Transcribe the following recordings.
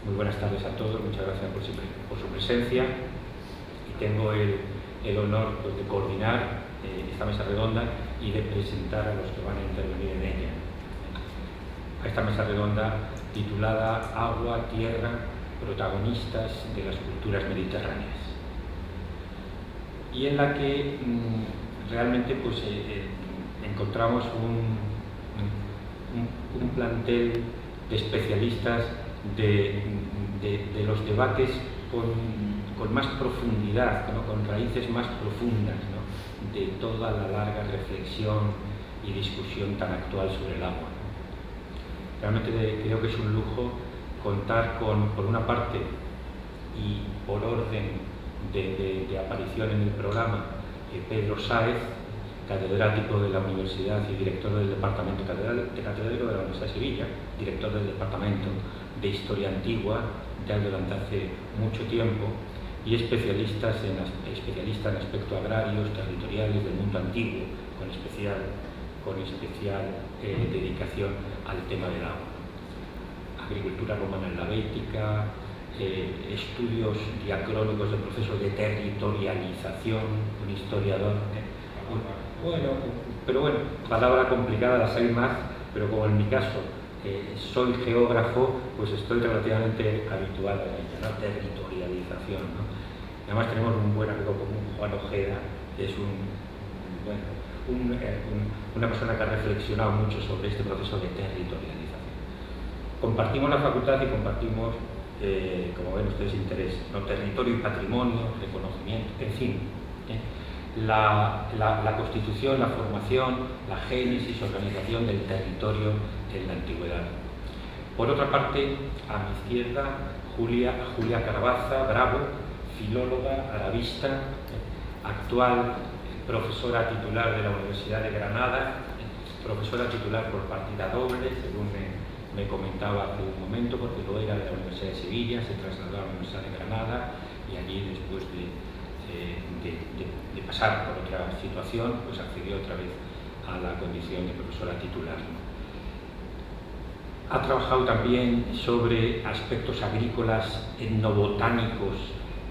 Muy buenas tardes a todos, muchas gracias por su presencia y tengo el honor pues, de coordinar esta mesa redonda y de presentar a los que van a intervenir en ella. A esta mesa redonda titulada Agua, Tierra, protagonistas de las culturas mediterráneas, y en la que realmente pues, encontramos un plantel de especialistas de los debates con más profundidad, ¿no? Con raíces más profundas, ¿no? De toda la larga reflexión y discusión tan actual sobre el agua. Realmente creo que es un lujo contar por una parte, y por orden de aparición en el programa, Pedro Sáez, catedrático de la Universidad y director del Departamento catedrático de la Universidad de Sevilla, director del Departamento de Historia Antigua ya durante hace mucho tiempo, y especialista en aspectos agrarios, territoriales del mundo antiguo, con especial dedicación al tema del agua. Agricultura romana en la Bética, estudios diacrónicos del proceso de territorialización, un historiador. Bueno, palabra complicada, las hay más, pero como en mi caso soy geógrafo, pues estoy relativamente habituado a ella, ¿no? Territorialización, ¿no? Además tenemos un buen amigo común, Juan Ojeda, que es una persona que ha reflexionado mucho sobre este proceso de territorialización. Compartimos la facultad y compartimos, como ven ustedes, interés, ¿no? Territorio y patrimonio, reconocimiento, en fin. La constitución, la formación, la génesis, organización del territorio en la antigüedad. Por otra parte, a mi izquierda, Julia Carabaza Bravo, filóloga, arabista, actual profesora titular de la Universidad de Granada, profesora titular por partida doble, según me comentaba hace un momento, porque lo era de la Universidad de Sevilla, se trasladó a la Universidad de Granada y allí, después de pasar por otra situación, pues accedió otra vez a la condición de profesora titular. Ha trabajado también sobre aspectos agrícolas, etnobotánicos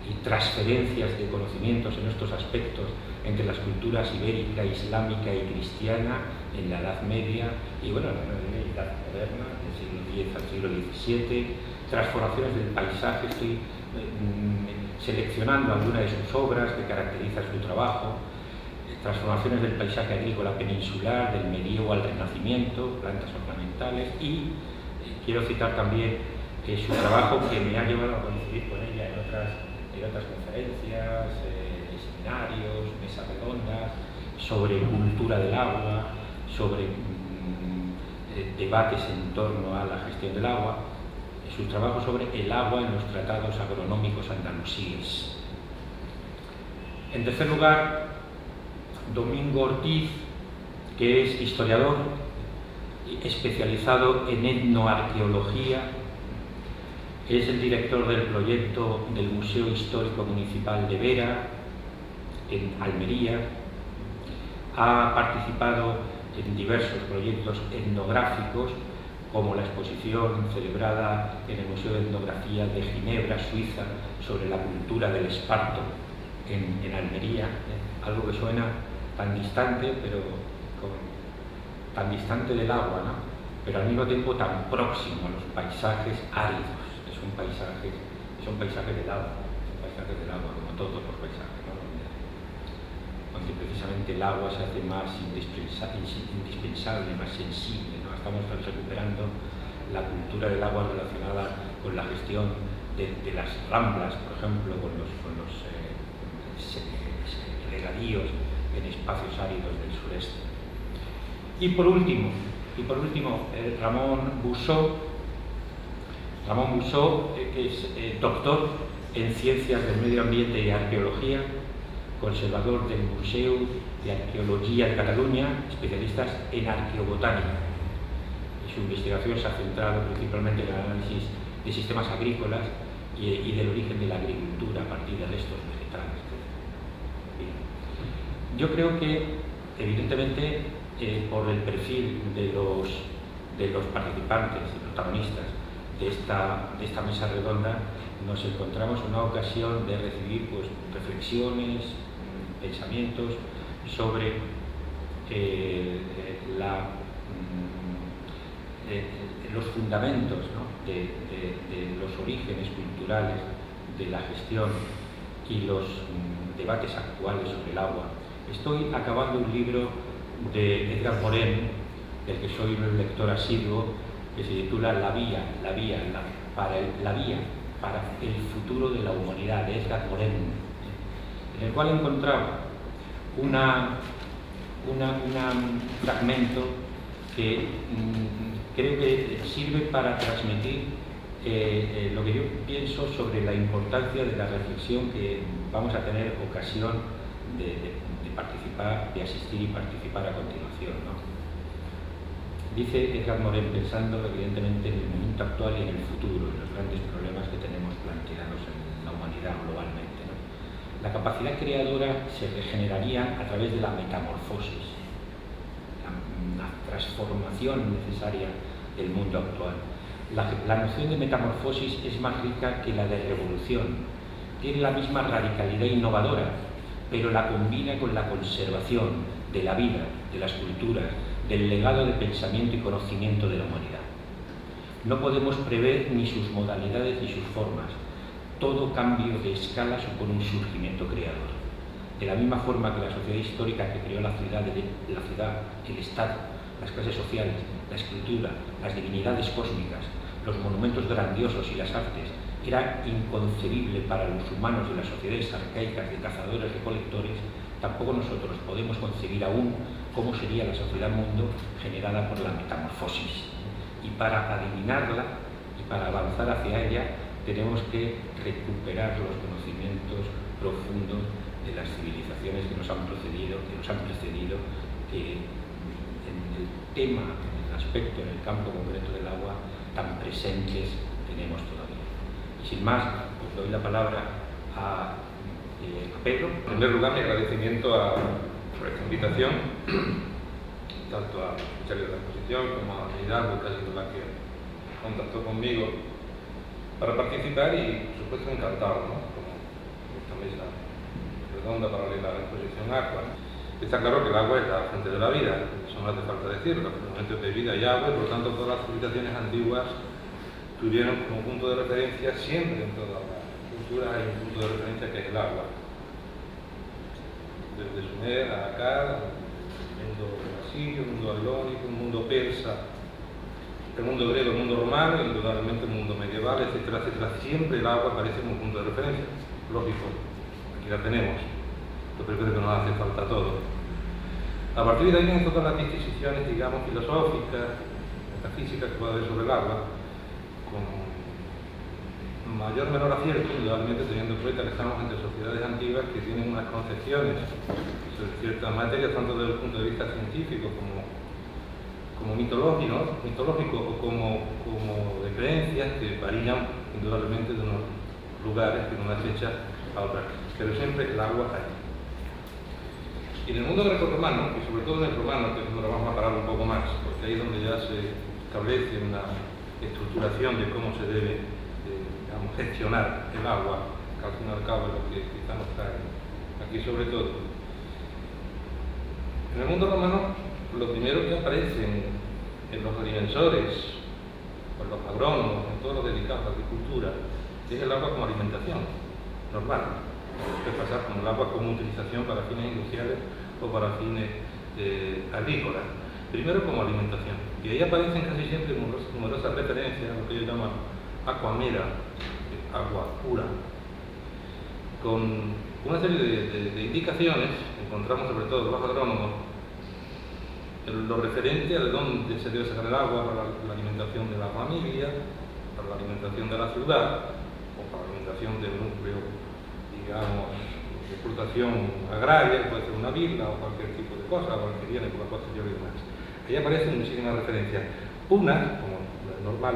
y transferencias de conocimientos en estos aspectos entre las culturas ibérica, islámica y cristiana en la Edad Media y bueno, la Edad Moderna, del siglo X al siglo XVII, transformaciones del paisaje. Estoy seleccionando algunas de sus obras que caracterizan su trabajo, transformaciones del paisaje agrícola peninsular, del medievo al renacimiento, plantas ornamentales, y quiero citar también su trabajo que me ha llevado a coincidir con ella en otras conferencias, seminarios, mesas redondas, sobre cultura del agua, sobre debates en torno a la gestión del agua, su trabajo sobre el agua en los tratados agronómicos andalusíes. En tercer lugar, Domingo Ortiz, que es historiador especializado en etnoarqueología, es el director del proyecto del Museo Histórico Municipal de Vera, en Almería. Ha participado en diversos proyectos etnográficos, como la exposición celebrada en el Museo de Etnografía de Ginebra, Suiza, sobre la cultura del esparto en Almería, algo que suena tan distante, tan distante del agua, ¿no? Pero al mismo tiempo tan próximo a los paisajes áridos. Son paisajes del agua, como todos los paisajes, ¿no? Donde precisamente el agua se hace más indispensable, más sensible, ¿no? Estamos recuperando la cultura del agua relacionada con la gestión de las ramblas, por ejemplo, con los regadíos en espacios áridos del sureste. Y por último, Ramón Bussó, que es doctor en Ciencias del Medio Ambiente y Arqueología, conservador del Museo de Arqueología de Cataluña, especialista en arqueobotánica. Su investigación se ha centrado principalmente en el análisis de sistemas agrícolas y del origen de la agricultura a partir de restos vegetales. Yo creo que, evidentemente, por el perfil de los participantes y protagonistas de esta mesa redonda nos encontramos una ocasión de recibir pues, reflexiones, pensamientos sobre los fundamentos, ¿no? de los orígenes culturales de la gestión y los debates actuales sobre el agua. Estoy acabando un libro de Edgar Morin, del que soy un lector asiduo, que se titula La vía para el futuro de la humanidad, de Edgar Morin, en el cual he encontrado un fragmento que creo que sirve para transmitir lo que yo pienso sobre la importancia de la reflexión que vamos a tener ocasión de participar, de asistir y participar a continuación, ¿no? Dice Edgar Morin, pensando evidentemente en el momento actual y en el futuro, en los grandes problemas que tenemos planteados en la humanidad globalmente, ¿no? La capacidad creadora se regeneraría a través de la metamorfosis, la transformación necesaria del mundo actual. La noción de metamorfosis es más rica que la de revolución. Tiene la misma radicalidad innovadora, pero la combina con la conservación de la vida, de las culturas, del legado de pensamiento y conocimiento de la humanidad. No podemos prever ni sus modalidades ni sus formas. Todo cambio de escala supone un surgimiento creador. De la misma forma que la sociedad histórica que creó la ciudad, el Estado, las clases sociales, la escultura, las divinidades cósmicas, los monumentos grandiosos y las artes, era inconcebible para los humanos de las sociedades arcaicas de cazadores-recolectores, tampoco nosotros podemos concebir aún cómo sería la sociedad-mundo generada por la metamorfosis. Y para adivinarla y para avanzar hacia ella, tenemos que recuperar los conocimientos profundos de las civilizaciones que nos han precedido en el tema, en el aspecto, en el campo concreto del agua, tan presentes tenemos todavía. Y sin más, pues doy la palabra a Pedro. En primer lugar, mi agradecimiento por esta invitación, tanto a Michelle de la exposición como a Hidalgo, que ha sido la que contactó conmigo para participar, y por supuesto encantado, ¿no? Como esta mesa redonda paralela a la exposición Aqua. Está claro que el agua es la fuente de la vida, eso no hace falta decirlo. Los momentos de vida y agua, y por lo tanto todas las civilizaciones antiguas tuvieron como punto de referencia, siempre en todas las culturas hay un punto de referencia que es el agua. Desde Sumer a Akkad, el mundo asirio, el mundo babilónico, el mundo persa, el mundo griego, el mundo romano, indudablemente el mundo medieval, etcétera, etcétera. Siempre el agua aparece como punto de referencia. Lógico, aquí la tenemos. Lo primero que nos hace falta todo. A partir de ahí vienen todas las disquisiciones, digamos, filosóficas, metafísicas que puede haber sobre el agua, con mayor o menor acierto, indudablemente teniendo en cuenta que estamos entre sociedades antiguas que tienen unas concepciones sobre ciertas materias, tanto desde el punto de vista científico como mitológico o como de creencias que varían indudablemente de unos lugares, de una fecha a otra, pero siempre el agua hay. Y en el mundo grecorromano, y sobre todo en el romano, que es donde lo vamos a parar un poco más, porque ahí es donde ya se establece una estructuración de cómo se debe digamos, gestionar el agua, que al fin y al cabo es lo que estamos aquí sobre todo. En el mundo romano, lo primero que aparece en los agrimensores, en los agrónomos, en todo lo dedicado a la agricultura, es el agua como alimentación normal. Después pasar como el agua como utilización para fines industriales o para fines agrícolas. Primero como alimentación. Y ahí aparecen casi siempre numerosas referencias a lo que ellos llaman aqua mera, agua pura, con una serie de indicaciones que encontramos sobre todo en los agrónomos, lo referente a de dónde se debe sacar el agua para la alimentación de la familia, para la alimentación de la ciudad o para la alimentación del núcleo, digamos, de explotación agraria, puede ser una villa o cualquier tipo de cosa, o que viene por la posterior y demás. Ahí aparecen muchísimas referencias. Unas, como es normal,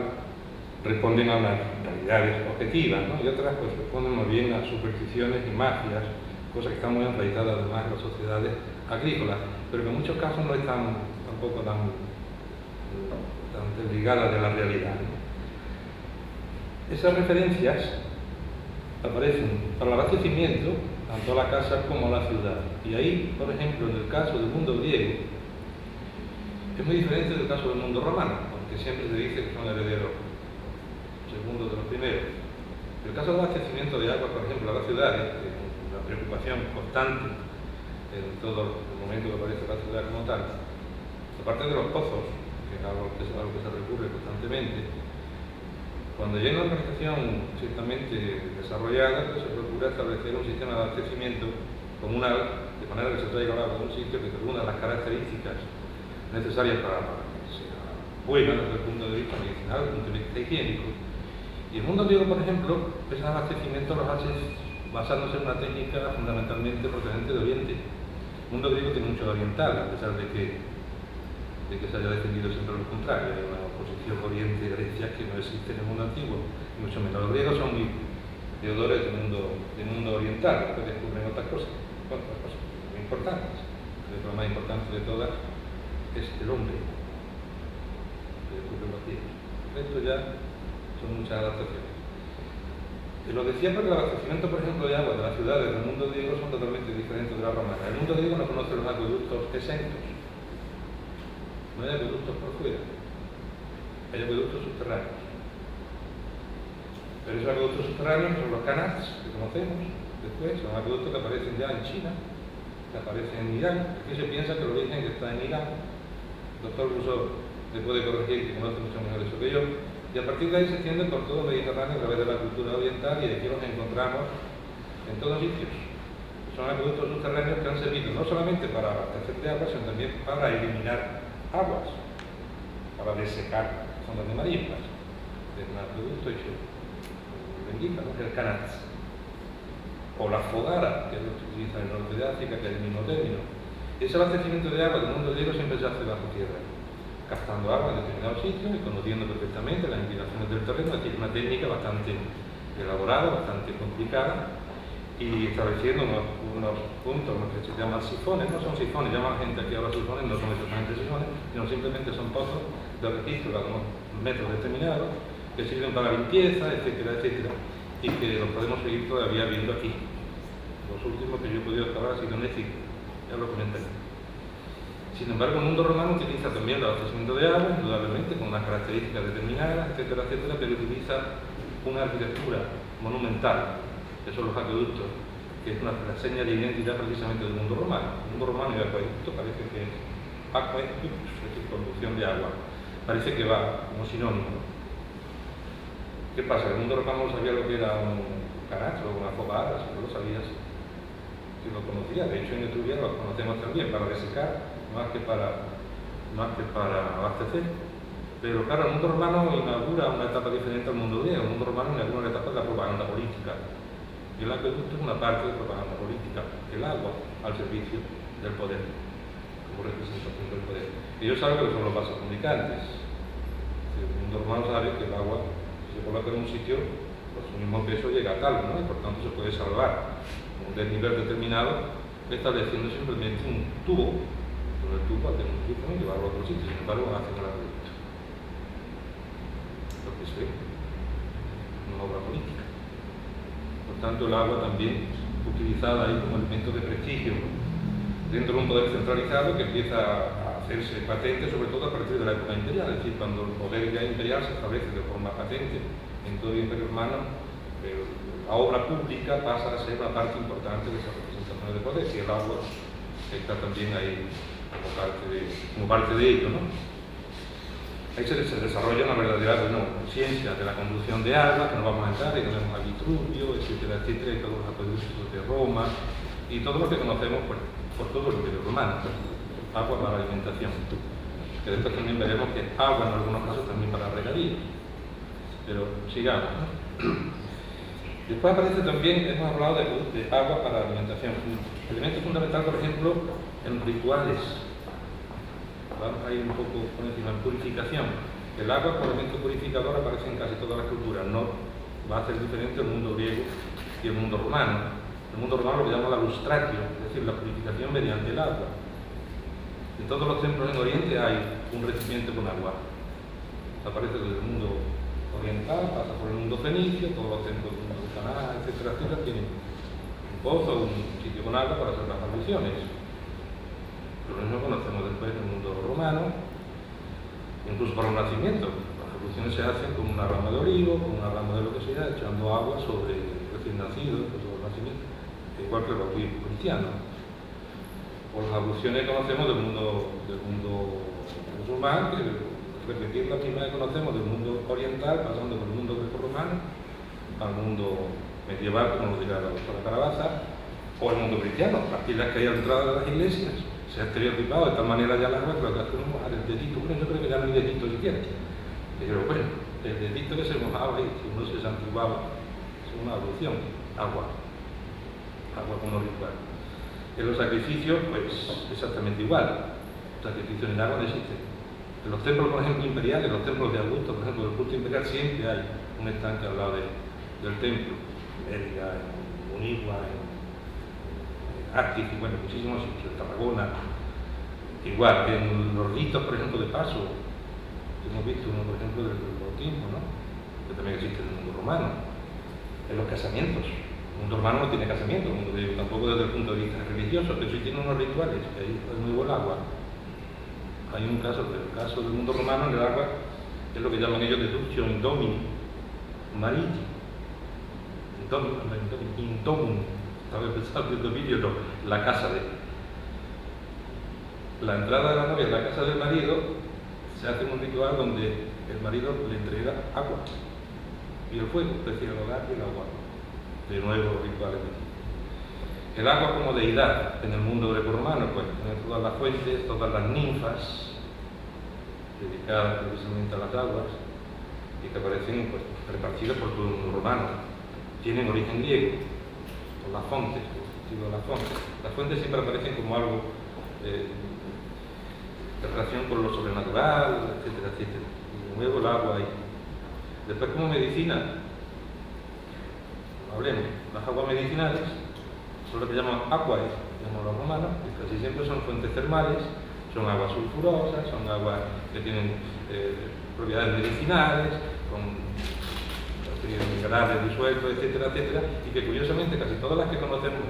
responden a unas realidades objetivas, ¿no? Y otras pues responden más bien a supersticiones y magias, cosas que están muy enraizadas además en las sociedades agrícolas, pero que en muchos casos no están tampoco tan desligadas de la realidad, ¿no? Esas referencias aparecen para el abastecimiento tanto a la casa como a la ciudad. Y ahí, por ejemplo, en el caso del mundo griego, es muy diferente del caso del mundo romano, porque siempre se dice que son herederos segundos de los primeros. En el caso del abastecimiento de agua, por ejemplo, a las ciudades, que es una preocupación constante en todo el momento que aparece la ciudad como tal, aparte de los pozos, que es algo que se recurre constantemente, cuando llega una organización ciertamente desarrollada, pues se procura establecer un sistema de abastecimiento comunal, de manera que se traiga el agua de un sitio que reúna las características necesarias para que sea buena desde el punto de vista medicinal, desde el punto de vista higiénico. Y el mundo griego, por ejemplo, ese abastecimiento los hace basándose en una técnica fundamentalmente procedente de Oriente. El mundo griego tiene mucho de oriental, a pesar de que se haya defendido siempre lo contrario. Hay una oposición Oriente-Grecia que no existe en el mundo antiguo, y mucho menos. Los griegos son muy deudores del mundo oriental, que descubren otras cosas muy importantes. Creo que la más importante de todas es el hombre, que descubre los griegos. Esto ya son muchas adaptaciones. Lo decía porque el abastecimiento, por ejemplo, de agua de las ciudades del mundo griego son totalmente diferentes de la romana. El mundo griego no conoce los acueductos exentos. No hay acueductos por fuera, hay acueductos subterráneos. Pero esos acueductos subterráneos son los canals que conocemos, después son acueductos que aparecen ya en China, que aparecen en Irán. Aquí se piensa que el origen está en Irán. El doctor Rousseau le puede corregir, que conoce mucho mejor eso que yo. Y a partir de ahí se extienden por todo el Mediterráneo a través de la cultura oriental, y aquí los encontramos en todos sitios. Son acueductos subterráneos que han servido no solamente para abastecer de agua, sino también para eliminar aguas, para desecar zonas de marismas. Es un acueducto hecho benguita, ¿no? Que es el canal. O la fogara, que es lo que se utiliza en el norte de África, que es el mismo término. Ese abastecimiento de agua del mundo griego siempre se hace bajo tierra, captando agua en determinados sitios y conociendo perfectamente las inclinaciones del terreno. Es decir, una técnica bastante elaborada, bastante complicada, y estableciendo unos puntos, lo que se llaman sifones. No son sifones, llaman gente aquí ahora sifones, no son exactamente sifones, sino simplemente son pozos de registro a unos metros determinados que sirven para limpieza, etcétera, etcétera, y que los podemos seguir todavía viendo aquí. Los últimos que yo he podido excavar han sido en Écija, ya lo comentaré. Sin embargo, el mundo romano utiliza también el abastecimiento de agua, indudablemente, con unas características determinadas, etcétera, etcétera, pero utiliza una arquitectura monumental, que son los acueductos, que es una seña de identidad precisamente del mundo romano. El mundo romano y el acueducto parece que es aqueductus, es decir, conducción de agua. Parece que va como sinónimo. ¿Qué pasa? El mundo romano no sabía lo que era un canasto o una fogara, si no lo sabía, si lo conocía. De hecho, en Etruria lo conocemos también, para desecar, más que para abastecer. Pero claro, el mundo romano inaugura una etapa diferente al mundo griego. El mundo romano inaugura una etapa de la propaganda política. Y el acueducto es una parte de propaganda política, el agua al servicio del poder, como representación del poder. Ellos saben que son los vasos comunicantes. El mundo romano sabe que el agua, si se coloca en un sitio, pues su mismo peso llega a tal, ¿no? Y por tanto se puede salvar un desnivel determinado, estableciendo simplemente un tubo, con el tubo al tener un tubo y llevarlo a otro sitio. Sin embargo, hacen el acueducto. Lo que es una obra política. Por tanto, el agua también utilizada ahí como elemento de prestigio dentro de un poder centralizado que empieza a hacerse patente, sobre todo a partir de la época imperial. Es decir, cuando el poder ya imperial se establece de forma patente en todo el Imperio Romano, la obra pública pasa a ser una parte importante de esas representaciones de poder, y el agua está también ahí como parte de ello, ¿no? Ahí se desarrolla una verdadera ciencia de la conducción de agua, que no vamos a entrar, y tenemos a Vitruvio, etcétera, etcétera, y todos los acueductos de Roma, y todo lo que conocemos por todo el Imperio Romano, agua para alimentación, que después también veremos que agua en algunos casos también para regadío. Pero sigamos, ¿no? Después aparece también, hemos hablado de agua para alimentación, elemento fundamental, por ejemplo, en rituales. Vamos a ir un poco por encima, en purificación. El agua como elemento purificador aparece en casi todas las culturas, no va a ser diferente el mundo griego y el mundo romano. El mundo romano lo llama la lustratio, es decir, la purificación mediante el agua. En todos los templos en Oriente hay un recipiente con agua. Aparece desde el mundo oriental, pasa por el mundo fenicio, todos los templos del mundo Caná, etcétera, etcétera, tienen un pozo, un sitio con agua para hacer las abluciones. Lo mismo conocemos después en el mundo romano, incluso para el nacimiento. Las abluciones se hacen con una rama de olivo, con una rama de lo que sea, echando agua sobre el recién nacido, sobre el nacimiento, igual que el bautismo cristiano. O las abluciones que conocemos del mundo musulmán, que repetir la misma que conocemos del mundo oriental, pasando por el mundo greco-romano al mundo medieval, como lo dirá la doctora Carabaza, o el mundo cristiano, las pilas que hay a la entrada de las iglesias. Se ha estereotipado de tal manera ya el agua que lo que hacemos es el dedito. Bueno, yo creo que ya no hay dedito siquiera. Pero bueno, el dedito que se mojaba ahí, si uno se santiguaba, es una ablución, agua como ritual. En los sacrificios, pues exactamente igual. Sacrificios en agua no existen. En los templos, por ejemplo, imperiales, los templos de Augusto, por ejemplo, del culto imperial, siempre hay un estanque al lado del templo. En Mérida, en Unigua, en Artis, y bueno, muchísimos sitios, en Tarragona. Igual, en los ritos, por ejemplo, de paso, hemos visto uno, por ejemplo, del bautismo, ¿no? Que también existe en el mundo romano. En los casamientos. El mundo romano no tiene casamiento, tampoco desde el punto de vista religioso, pero sí tiene unos rituales, que ahí es muy buen agua. Hay un caso, pero el caso del mundo romano en el agua es lo que llaman ellos deductio indomini, mariti, indomini, estaba pensando en dominio, no, la casa de. La entrada de la novia en la casa del marido se hace un ritual donde el marido le entrega agua y el fuego, es decir, el hogar y el agua. De nuevo, rituales. El agua como deidad en el mundo greco-romano, pues tiene todas las fuentes, todas las ninfas dedicadas precisamente a las aguas y que aparecen pues, repartidas por todo el mundo romano. Tienen origen griego, con las fuentes, las fuentes. Las fuentes siempre aparecen como algo de relación con lo sobrenatural, etcétera, etcétera. Y de nuevo el agua ahí. Después como medicina, hablemos, las aguas medicinales son lo que llaman aquae, llaman los romanos, que casi siempre son fuentes termales, son aguas sulfurosas, son aguas que tienen propiedades medicinales, con minerales disueltos, etcétera, etcétera, y que curiosamente casi todas las que conocemos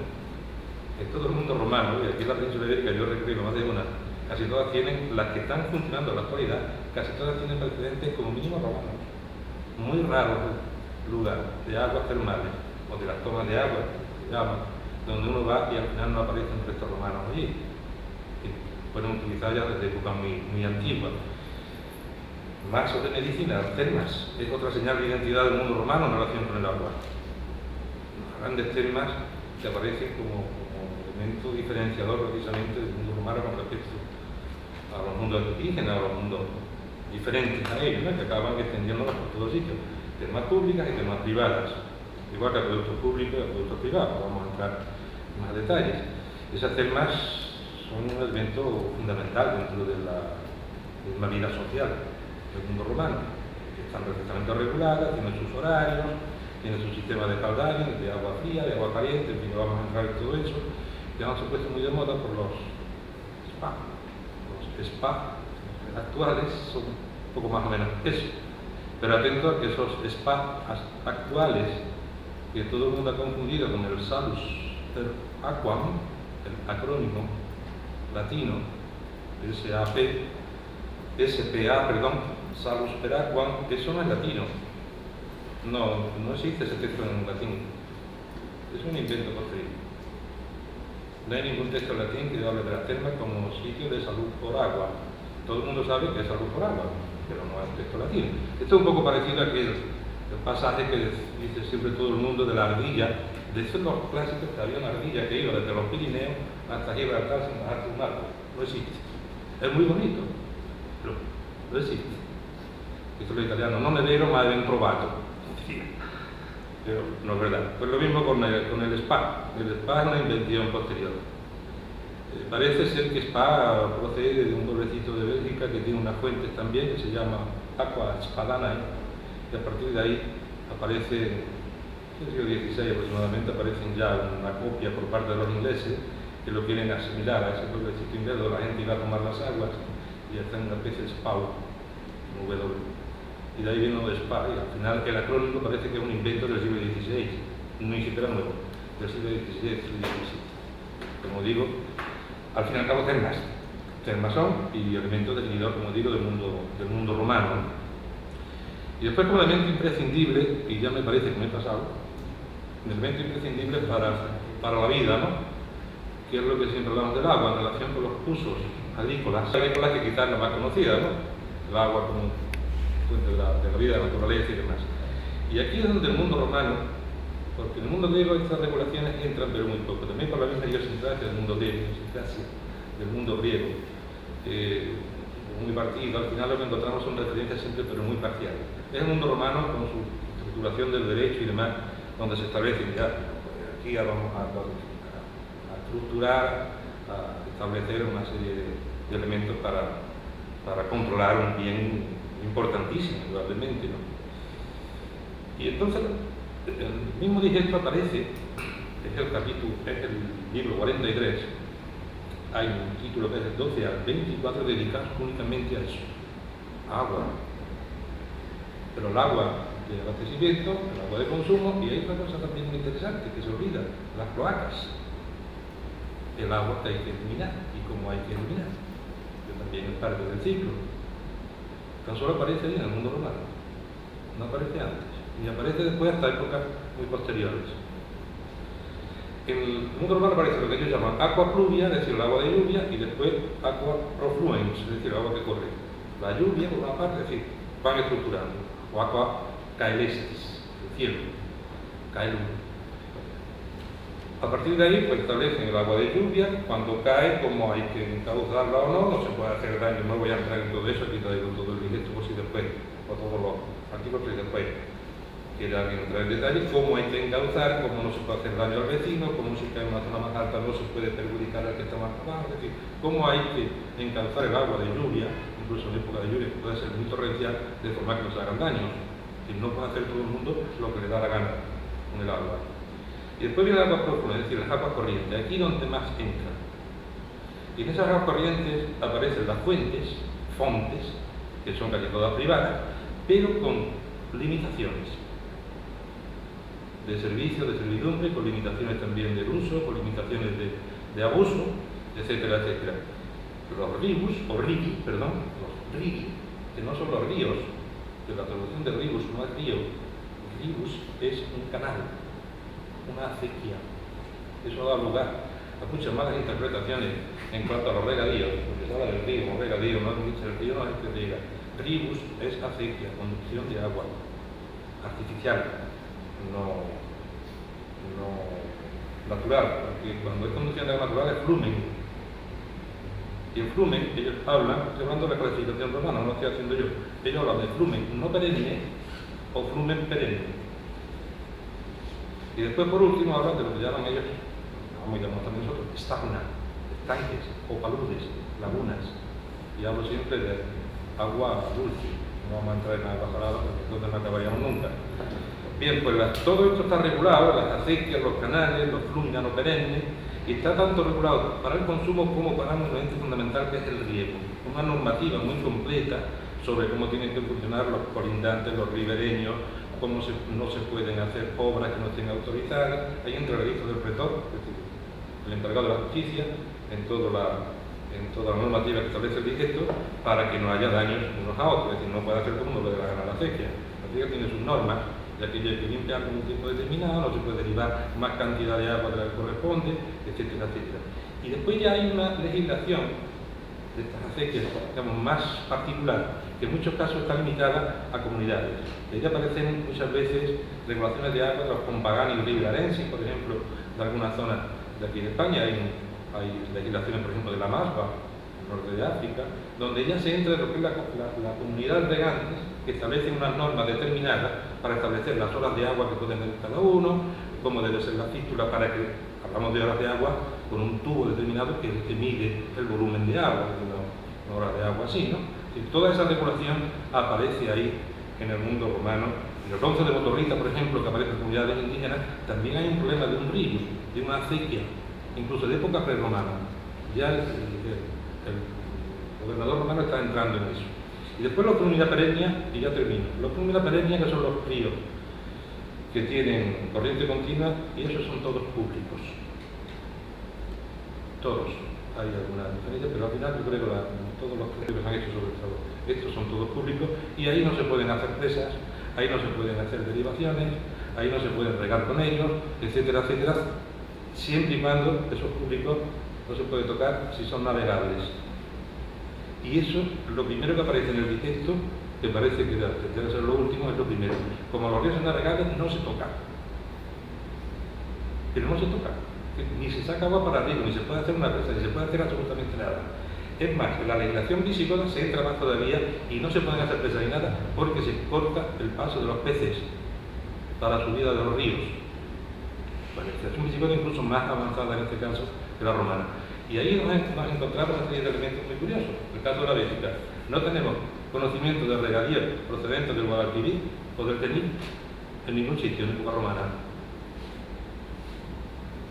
en todo el mundo romano, y aquí en la península ibérica yo recuerdo más de una, casi todas tienen, las que están funcionando en la actualidad, casi todas tienen precedentes como mínimo romanos. Muy raro lugar de aguas termales o de las tomas de agua, se llama, donde uno va y al final no aparecen restos romanos allí. Y fueron utilizados ya desde épocas muy antiguas. Vasos de medicina, termas, es otra señal de identidad del mundo romano en relación con el agua. Las grandes termas que aparecen como elemento diferenciador precisamente del mundo romano con respecto a los mundos indígenas, a los mundos diferentes a ellos, ¿no? Que acaban extendiéndolos por todos sitios. Termas públicas y termas privadas. Igual que acueductos públicos y acueductos privados, vamos a entrar en más detalles. Esas termas son un elemento fundamental dentro de la misma vida social del mundo romano. Están perfectamente reguladas, tienen sus horarios, tienen su sistema de caldaño, de agua fría, de agua caliente, en fin, vamos a entrar en todo eso. Ya han puesto muy de moda por los spa. Los spa actuales son un poco más o menos eso. Pero atento a que esos spa actuales, que todo el mundo ha confundido con el salus per aquam, el acrónimo latino, SPA, salus per aquam, eso no es latino. No existe ese texto en latín. Es un invento posterior. No hay ningún texto en latín que hable de las termas como sitio de salud por agua. Todo el mundo sabe que es salud por agua, pero no es un texto latino. Esto es un poco parecido a aquel el pasaje que dice siempre todo el mundo de la ardilla. De esos los clásicos que había una ardilla que iba desde los Pirineos hasta Gibraltar sin bajarse un barco. No existe. Es muy bonito, pero no existe. Esto es lo italiano, non è vero ma è ben trovato. Pero no es verdad. Pues lo mismo con el spa. El spa es una invención posterior. Parece ser que spa procede de un pueblecito de Bélgica que tiene unas fuentes también que se llama Aqua Spadanae, y a partir de ahí aparece, en el siglo XVI aproximadamente, aparecen ya una copia por parte de los ingleses que lo quieren asimilar a ese pueblecito inglés donde la gente iba a tomar las aguas y hacen una especie de spa, W. y de ahí viene lo de spa, y al final el acrónimo parece que es un invento del siglo XVI, ni siquiera nuevo, del siglo XVI, siglo XVII. Como digo, al fin y al cabo termas son y elemento definidor, como digo, del mundo romano. Y después, como elemento imprescindible, y ya me parece que me he pasado, un elemento imprescindible para la vida, ¿no? Que es lo que siempre hablamos del agua en relación con los usos agrícolas que quizás no más conocida, ¿no? El agua como fuente de la vida, de la naturaleza y demás. Y aquí es donde el mundo romano, porque en el mundo griego estas regulaciones entran pero muy poco, también por la misma idiosincrasia del mundo griego, del mundo griego, muy partido, al final lo que encontramos son referencias siempre pero muy parciales. Es el mundo romano con su estructuración del derecho y demás, donde se establecen ya, aquí ya vamos a estructurar, a establecer una serie de elementos para controlar un bien importantísimo, probablemente, ¿no? Y entonces, el mismo digesto aparece, es el libro 43, hay un título que es el 12 al 24 dedicados únicamente a eso, agua. Pero el agua de abastecimiento, el agua de consumo, y hay otra cosa también muy interesante que se olvida, las cloacas. El agua que hay que eliminar y cómo hay que eliminar, que también es parte del ciclo. Tan solo aparece ahí en el mundo romano, no aparece antes, y aparece después hasta épocas muy posteriores. En el mundo romano aparece lo que ellos llaman aqua pluvia, es decir, el agua de lluvia, y después aqua profluens, es decir, el agua que corre. La lluvia, por una parte, es decir, van estructurando, o aqua caelestis, el cielo, caelum. A partir de ahí, pues establecen el agua de lluvia, cuando cae, cómo hay que encauzarla o no, no se puede hacer daño, no voy a entrar en todo eso, aquí traigo todo el directo por si después, o todos los artículos que después quiere alguien entrar en detalle, cómo hay que encauzar, cómo no se puede hacer daño al vecino, cómo si cae en una zona más alta no se puede perjudicar al que está más abajo, es decir, cómo hay que encauzar el agua de lluvia, incluso en época de lluvia, que puede ser muy torrencial, de forma que no se hagan daños, y no puede hacer todo el mundo lo que le da la gana con el agua. Y después viene el agua profunda, es decir, las aguas corrientes, aquí donde más entra. Y en esas aguas corrientes aparecen las fuentes, fontes, que son casi todas privadas, pero con limitaciones de servicio, de servidumbre, con limitaciones también del uso, con limitaciones de abuso, etcétera, etcétera. Los ribus, o rigi, perdón, los rigi, que no son los ríos, que la traducción de ribus no es río, ribus es un canal, una acequia. Eso da lugar a muchas malas interpretaciones en cuanto a los regadíos, porque se habla del río como regadío, no es el río, no es que diga. Ribus es acequia, conducción de agua artificial, no natural, porque cuando es conducción de agua natural es flumen. Y el flumen, ellos hablan, estoy hablando de la clasificación romana, no lo estoy haciendo yo, ellos hablan de flumen no perenne o flumen perenne. Y después, por último, hablan de lo que llaman ellos, como llamamos también nosotros, stagna, estanques o paludes, lagunas. Y hablo siempre de agua dulce, no vamos a entrar en agua salada porque entonces no acabaríamos nunca. Bien, pues todo esto está regulado, las acequias, los canales, los flúmenes perennes, y está tanto regulado para el consumo como para un elemento fundamental que es el riego. Una normativa muy completa sobre cómo tienen que funcionar los colindantes, los ribereños, cómo no se pueden hacer obras que no estén autorizadas. Ahí entra el registro del pretor, es decir, el encargado de la justicia, en toda la normativa que establece el digesto, para que no haya daños unos a otros, es decir, no puede hacer como uno le dé la gana a la acequia. La acequia tiene sus normas, ya que hay que limpiar con un tiempo determinado, no se puede derivar más cantidad de agua de la que corresponde, etcétera, etcétera. Y después ya hay una legislación de estas acequias, digamos, más particular, que en muchos casos está limitada a comunidades. De ahí aparecen muchas veces regulaciones de agua de los compaganis riberenses, por ejemplo, de algunas zonas de aquí de España, hay legislaciones, por ejemplo, de la Masba, norte de África, donde ya se entra en lo que es la comunidad de regantes, que establecen unas normas determinadas para establecer las horas de agua que pueden tener cada uno, cómo debe ser la fístula para que, hablamos de horas de agua, con un tubo determinado que mide el volumen de agua, una hora de agua así, ¿no? Y toda esa regulación aparece ahí en el mundo romano. En el bronce de Motorrita, por ejemplo, que aparece en comunidades indígenas, también hay un problema de un río, de una acequia, incluso de época prerromana. Ya el gobernador romano está entrando en eso. Y después los Flumina perennia, y ya termino. Los Flumina perennia, que son los ríos que tienen corriente continua, y esos son todos públicos. Todos. Hay alguna diferencia, pero al final yo creo que todos los estudios que se han hecho sobre todo, estos son todos públicos, y ahí no se pueden hacer presas, ahí no se pueden hacer derivaciones, ahí no se pueden regar con ellos, etcétera, etcétera, siempre y cuando esos públicos no se puede tocar si son navegables. Y eso, lo primero que aparece en el digexto, que parece que debe ser lo último, es lo primero. Como los ríos son navegables, no se tocan. Pero no se toca. Ni se saca agua para arriba, ni se puede hacer una presa, ni se puede hacer absolutamente nada. Es más, en la legislación visigoda se entra más todavía y no se pueden hacer presas ni nada porque se corta el paso de los peces para la subida de los ríos. La legislación visigoda incluso más avanzada en este caso que la romana. Y ahí nos encontramos una serie de elementos muy curiosos. El caso de la Bélgica. No tenemos conocimiento de regadío procedente del Guadalquivir o del Tenis en ningún sitio en época romana.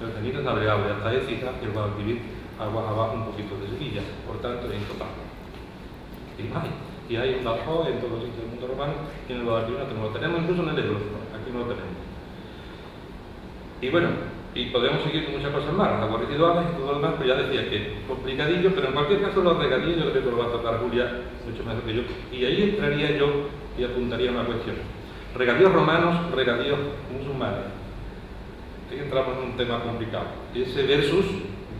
El Tenis es navegable hasta Écija y el Guadalquivir agua abajo un poquito de Sevilla, por tanto es intocable. Y hay un Dalhó en todos los sitios del mundo romano y en el Guadalquivir no tenemos. Lo tenemos incluso en el Ebro, aquí no lo tenemos. Y bueno, y podemos seguir con muchas cosas más, aguas residuales y todo lo demás, pero ya decía que complicadillo, pero en cualquier caso los regadíos yo creo que lo va a tocar Julia mucho mejor que yo. Y ahí entraría yo y apuntaría una cuestión. Regadíos romanos, regadíos musulmanes. Ahí entramos en un tema complicado. Ese versus,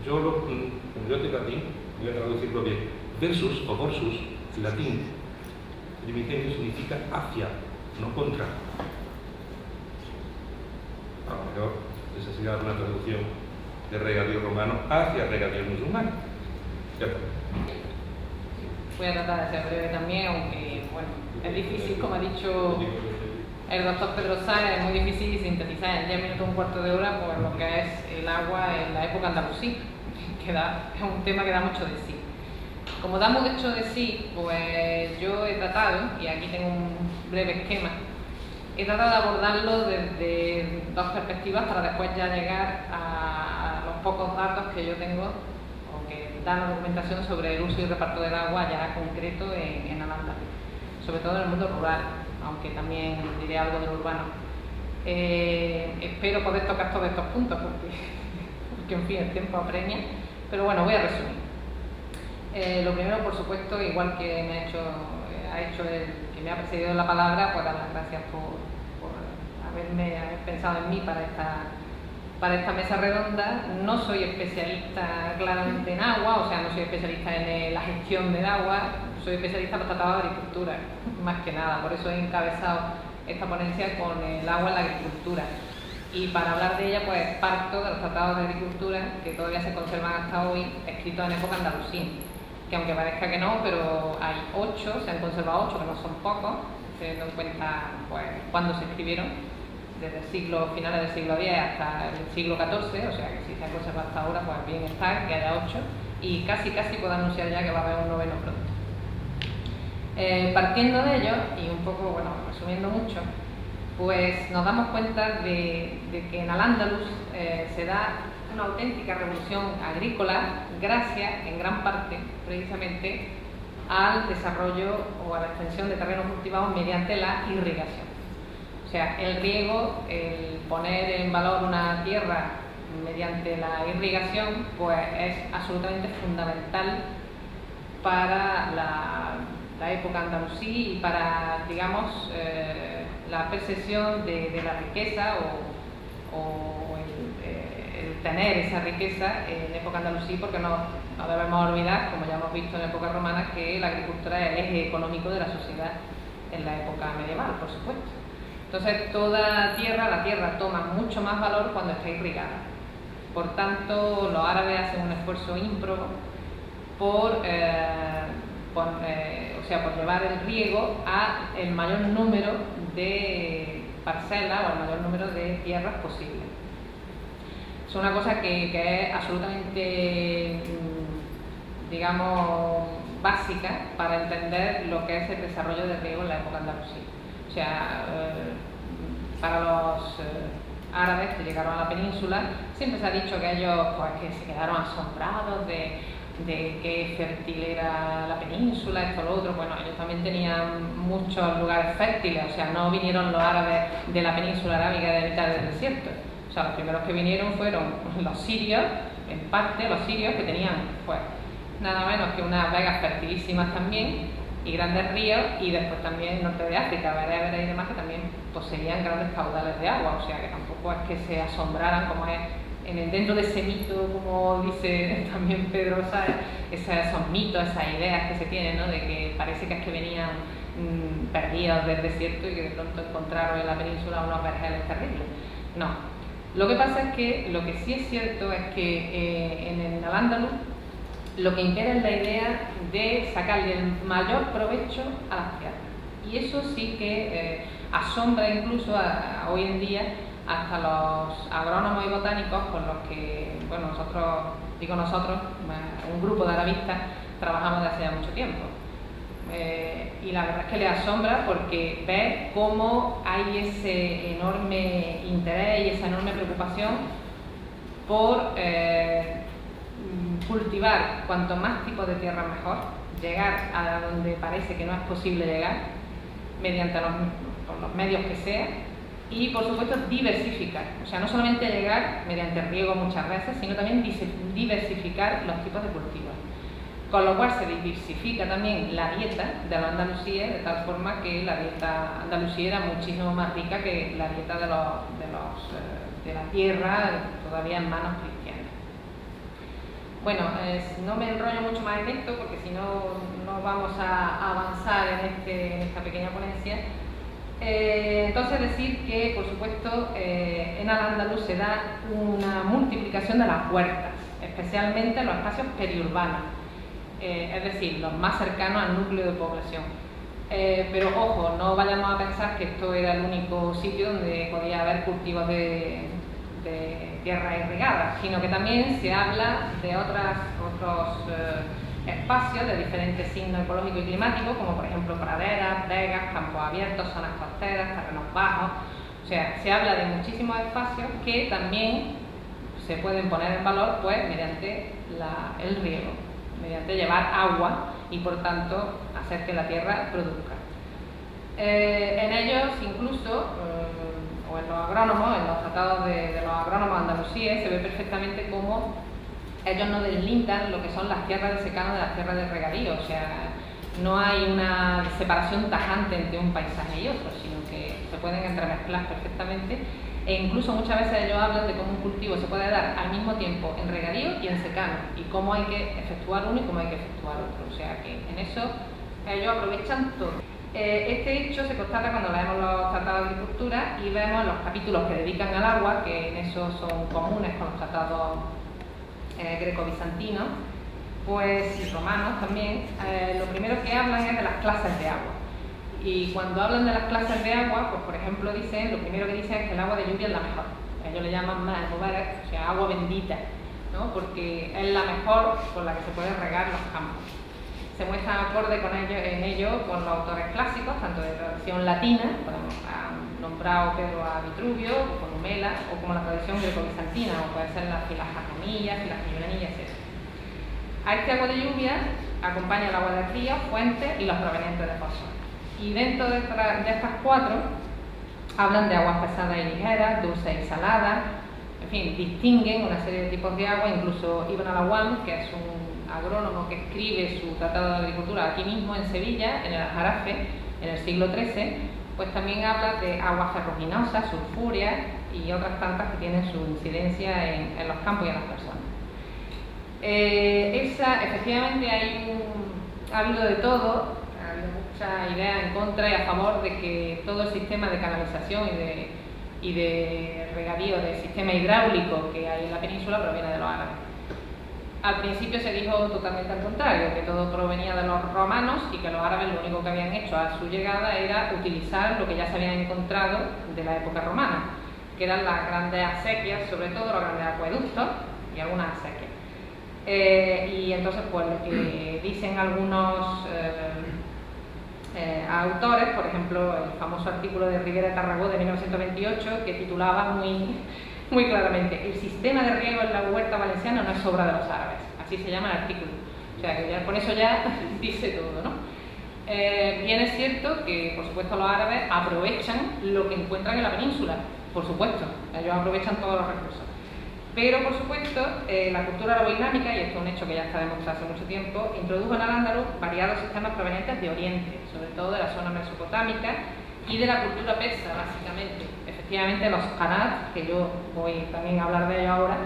como yo te latín, voy a traducirlo bien. Versus o versus, en latín, primigenio significa hacia, no contra. A lo mejor esa sería una traducción de regadío romano hacia regadío musulmán. Voy a tratar de ser breve también, aunque bueno, es difícil, como ha dicho el doctor Pedro Sáenz, es muy difícil sintetizar en 10 minutos, un cuarto de hora, pues lo que es el agua en la época andalusí, que es un tema que da mucho de sí. Como da mucho de sí, pues yo he tratado, y aquí tengo un breve esquema, he tratado de abordarlo desde dos perspectivas para después ya llegar a los pocos datos que yo tengo o que dan la documentación sobre el uso y reparto del agua ya concreto en Al-Ándalus, sobre todo en el mundo rural, aunque también diré algo del urbano. Espero poder tocar todos estos puntos porque en fin, el tiempo apremia, pero bueno, voy a resumir. Lo primero, por supuesto, igual que ha hecho el que me ha precedido en la palabra, pues dar las gracias por haber pensado en mí para esta mesa redonda. No soy especialista claramente en agua, o sea, no soy especialista en la gestión del agua, soy especialista en los tratados de agricultura, más que nada, por eso he encabezado esta ponencia con el agua en la agricultura. Y para hablar de ella, pues parto de los tratados de agricultura que todavía se conservan hasta hoy, escritos en época andalusí, que aunque parezca que no, pero hay 8, se han conservado 8, que no son pocos, teniendo en cuenta pues, cuándo se escribieron, desde finales del siglo X hasta el siglo XIV, o sea que si se han conservado hasta ahora, pues bien está que haya 8, y casi puedo anunciar ya que va a haber un 9º pronto. Partiendo de ello, y un poco, bueno, resumiendo mucho, pues nos damos cuenta de que en Al-Ándalus se da una auténtica revolución agrícola gracias, en gran parte, precisamente, al desarrollo o a la extensión de terrenos cultivados mediante la irrigación. O sea, el riego, el poner en valor una tierra mediante la irrigación, pues es absolutamente fundamental para la época andalusí y para, digamos, la percepción de la riqueza o el tener esa riqueza en época andalusí, porque no debemos olvidar, como ya hemos visto en época romana, que la agricultura es el eje económico de la sociedad en la época medieval, por supuesto. Entonces, la tierra toma mucho más valor cuando está irrigada. Por tanto, los árabes hacen un esfuerzo ímprobo por llevar el riego a el mayor número de parcelas o el mayor número de tierras posible. Es una cosa que es absolutamente, digamos, básica para entender lo que es el desarrollo del riego en la época andalusí. O sea, para los árabes que llegaron a la península, siempre se ha dicho que ellos pues, que se quedaron asombrados de de qué fértil era la península, esto, lo otro. Bueno, ellos también tenían muchos lugares fértiles, o sea, no vinieron los árabes de la península arábiga de mitad del desierto. O sea, los primeros que vinieron fueron los sirios, en parte los sirios, que tenían pues nada menos que unas vegas fertilísimas también y grandes ríos, y después también el norte de África, bereberes y demás, que también poseían grandes caudales de agua, o sea que tampoco es que se asombraran como es dentro de ese mito, como dice también Pedro Sáez, esos mitos, esas ideas que se tienen, ¿no? De que parece que es que venían perdidos del desierto y que de pronto encontraron en la península unos vergeles terribles. No. Lo que pasa es que lo que sí es cierto es que en el Al-Ándalus lo que impera es la idea de sacarle el mayor provecho a las tierras. Y eso sí que asombra incluso hoy en día hasta los agrónomos y botánicos con los que, bueno, nosotros, un grupo de arabistas, trabajamos desde hace ya mucho tiempo. Y la verdad es que les asombra porque ver cómo hay ese enorme interés y esa enorme preocupación por cultivar cuanto más tipos de tierra mejor, llegar a donde parece que no es posible llegar mediante los medios que sea, y por supuesto diversificar, o sea, no solamente llegar mediante riego muchas veces, sino también diversificar los tipos de cultivos, con lo cual se diversifica también la dieta de los andalusíes, de tal forma que la dieta andalusí era muchísimo más rica que la dieta de la tierra todavía en manos cristianas. Bueno, no me enrollo mucho más en esto porque si no vamos a avanzar en esta pequeña ponencia. Entonces decir que, por supuesto, en Al-Ándalus se da una multiplicación de las huertas, especialmente en los espacios periurbanos, es decir, los más cercanos al núcleo de población. Pero ojo, no vayamos a pensar que esto era el único sitio donde podía haber cultivos de tierra irrigada, sino que también se habla de otros espacios de diferentes signos ecológicos y climáticos, como por ejemplo praderas, vegas, campos abiertos, zonas costeras, terrenos bajos. O sea, se habla de muchísimos espacios que también se pueden poner en valor pues mediante el riego, mediante llevar agua y por tanto hacer que la tierra produzca. En ellos incluso, o en los agrónomos, en los tratados de los agrónomos andalusíes, se ve perfectamente cómo ellos no deslindan lo que son las tierras de secano de las tierras de regadío, o sea, no hay una separación tajante entre un paisaje y otro, sino que se pueden entremezclar perfectamente, e incluso muchas veces ellos hablan de cómo un cultivo se puede dar al mismo tiempo en regadío y en secano, y cómo hay que efectuar uno y cómo hay que efectuar otro, o sea que en eso ellos aprovechan todo. Este hecho se constata cuando leemos los tratados de agricultura y vemos los capítulos que dedican al agua, que en eso son comunes con los tratados greco-bizantinos, pues, y romanos también. Lo primero que hablan es de las clases de agua. Y cuando hablan de las clases de agua, pues por ejemplo lo primero que dicen es que el agua de lluvia es la mejor. Ellos le llaman ma mubarak, o sea, agua bendita, ¿no? Porque es la mejor con la que se puede regar los campos. Se muestra acorde en ello con los autores clásicos, tanto de tradición latina, podemos nombrar Pedro a Vitruvio, con Humela, o como la tradición greco-bizantina, o puede ser las filas jacamillas, filas gibranillas, etc. A este agua de lluvia acompaña el agua de ríos, fuentes y los provenientes de pozos. Y dentro de estas cuatro hablan de aguas pesadas y ligeras, dulces y saladas, en fin, distinguen una serie de tipos de agua. Incluso Ibn al-Awwam, que es un agrónomo que escribe su tratado de agricultura aquí mismo en Sevilla, en el Aljarafe, en el siglo XIII, pues también habla de aguas ferruginosas, sulfúreas y otras tantas que tienen su incidencia en los campos y en las personas. Efectivamente ha habido de todo, ha habido muchas ideas en contra y a favor de que todo el sistema de canalización y de regadío, del sistema hidráulico que hay en la península proviene de los árabes. Al principio se dijo totalmente al contrario, que todo provenía de los romanos y que los árabes lo único que habían hecho a su llegada era utilizar lo que ya se habían encontrado de la época romana, que eran las grandes acequias, sobre todo los grandes acueductos y algunas acequias. Y entonces, pues lo que dicen algunos autores, por ejemplo, el famoso artículo de Rivera Tarragó de 1928, que titulaba muy claramente: el sistema de riego en la huerta valenciana no es obra de los árabes. así se llama el artículo. O sea, que ya con eso ya dice todo, ¿no? Bien es cierto que, por supuesto, los árabes aprovechan lo que encuentran en la península, por supuesto, ellos aprovechan todos los recursos. Pero, por supuesto, la cultura árabe-islámica, y esto es un hecho que ya está demostrado hace mucho tiempo, introdujo en Al-Ándalus variados sistemas provenientes de Oriente, sobre todo de la zona mesopotámica y de la cultura persa, básicamente. Efectivamente, los qanat, que yo voy también a hablar de ellos ahora,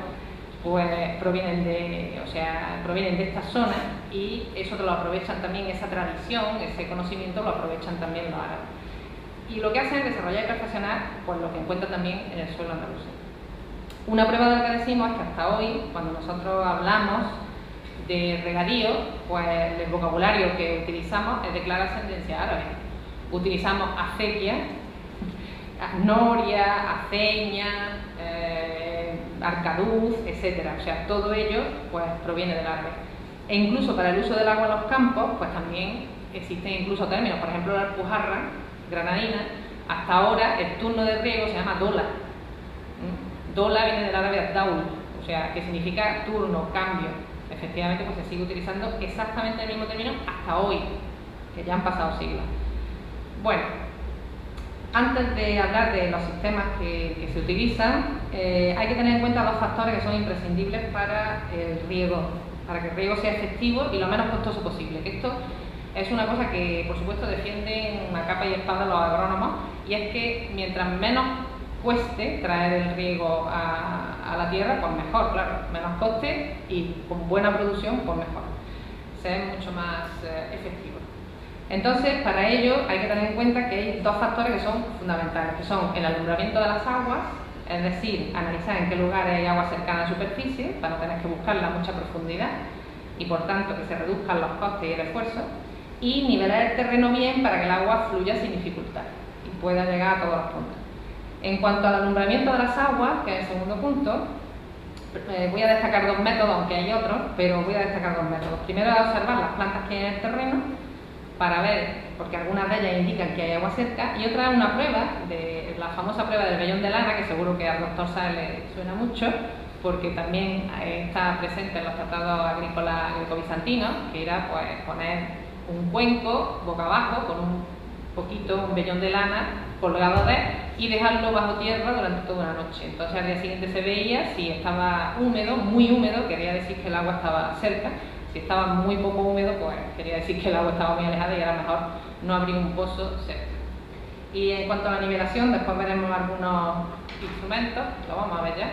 pues provienen de esta zona, y eso lo aprovechan también, esa tradición, ese conocimiento lo aprovechan también los árabes. Y lo que hacen es desarrollar y perfeccionar pues lo que encuentran también en el suelo andaluz. Una prueba de lo que decimos es que hasta hoy, cuando nosotros hablamos de regadío, pues el vocabulario que utilizamos es de clara ascendencia árabe. Utilizamos acequia, noria, aceña, arcaduz, etcétera. O sea, todo ello pues proviene del árabe. E incluso para el uso del agua en los campos, pues también existen incluso términos. Por ejemplo, la alpujarra granadina, hasta ahora el turno de riego se llama dola. Dola viene del árabe daul, o sea, que significa turno, cambio. Efectivamente, pues se sigue utilizando exactamente el mismo término hasta hoy, que ya han pasado siglos. Bueno, antes de hablar de los sistemas que se utilizan, hay que tener en cuenta dos factores que son imprescindibles para el riego, para que el riego sea efectivo y lo menos costoso posible. Que esto es una cosa que, por supuesto, defienden a capa y espada los agrónomos, y es que mientras menos cueste traer el riego a la tierra, pues mejor, claro, menos coste y con buena producción, pues mejor, ser mucho más efectivo. Entonces, para ello hay que tener en cuenta que hay dos factores que son fundamentales, que son el alumbramiento de las aguas, es decir, analizar en qué lugares hay agua cercana a la superficie para no tener que buscarla a mucha profundidad y por tanto que se reduzcan los costes y el esfuerzo, y nivelar el terreno bien para que el agua fluya sin dificultad y pueda llegar a todos los puntos. En cuanto al alumbramiento de las aguas, que es el segundo punto, voy a destacar dos métodos, aunque hay otros, pero voy a destacar dos métodos. Primero es observar las plantas que hay en el terreno para ver, porque algunas de ellas indican que hay agua cerca, y otra es una prueba, la famosa prueba del vellón de lana, que seguro que al doctor Sáenz le suena mucho, porque también está presente en los tratados agrícolas greco-bizantinos, que era pues poner un cuenco boca abajo con un vellón de lana colgado de él y dejarlo bajo tierra durante toda una noche. Entonces al día siguiente se veía si estaba húmedo, muy húmedo, quería decir que el agua estaba cerca. Si estaba muy poco húmedo, pues quería decir que el agua estaba muy alejada y era mejor no abrir un pozo cerca. Y en cuanto a la nivelación, después veremos algunos instrumentos, lo vamos a ver ya.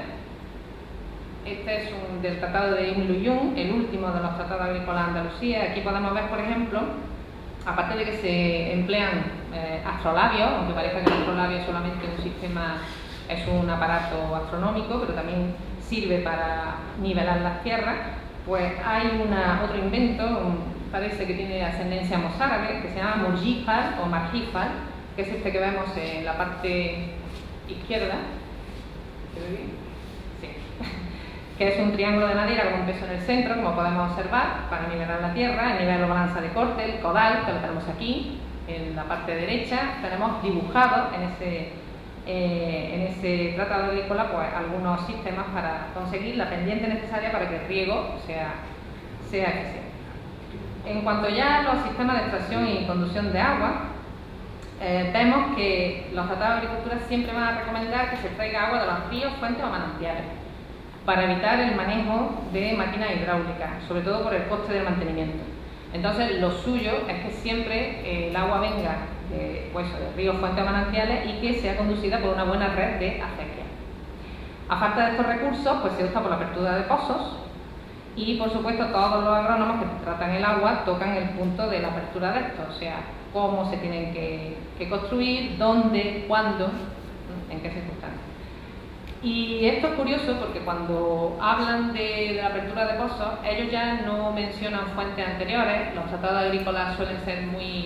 Este es del tratado de Ibn Luyún, el último de los tratados agrícolas de Andalucía. Aquí podemos ver, por ejemplo, aparte de que se emplean astrolabios, aunque parezca que el astrolabio es solamente un sistema, es un aparato astronómico, pero también sirve para nivelar las tierras, pues hay otro invento, parece que tiene ascendencia mozárabe, que se llama murjifal o marjifal, que es este que vemos en la parte izquierda. ¿Se ve bien? Sí. Que es un triángulo de madera con un peso en el centro, como podemos observar, para nivelar la tierra. El nivel o balanza de corte, el codal, que lo tenemos aquí, en la parte derecha. Tenemos dibujado en ese tratado agrícola pues algunos sistemas para conseguir la pendiente necesaria para que el riego sea eficiente. En cuanto ya a los sistemas de extracción y conducción de agua, vemos que los tratados de agricultura siempre van a recomendar que se traiga agua de los ríos, fuentes o manantiales, para evitar el manejo de máquinas hidráulicas, sobre todo por el coste del mantenimiento. Entonces, lo suyo es que siempre el agua venga de ríos, fuentes o manantiales y que sea conducida por una buena red de acequia. A falta de estos recursos, pues se opta por la apertura de pozos y, por supuesto, todos los agrónomos que tratan el agua tocan el punto de la apertura de estos, o sea, cómo se tienen que construir, dónde, cuándo, en qué circunstancias. Y esto es curioso porque cuando hablan de la apertura de pozos, ellos ya no mencionan fuentes anteriores. Los tratados agrícolas suelen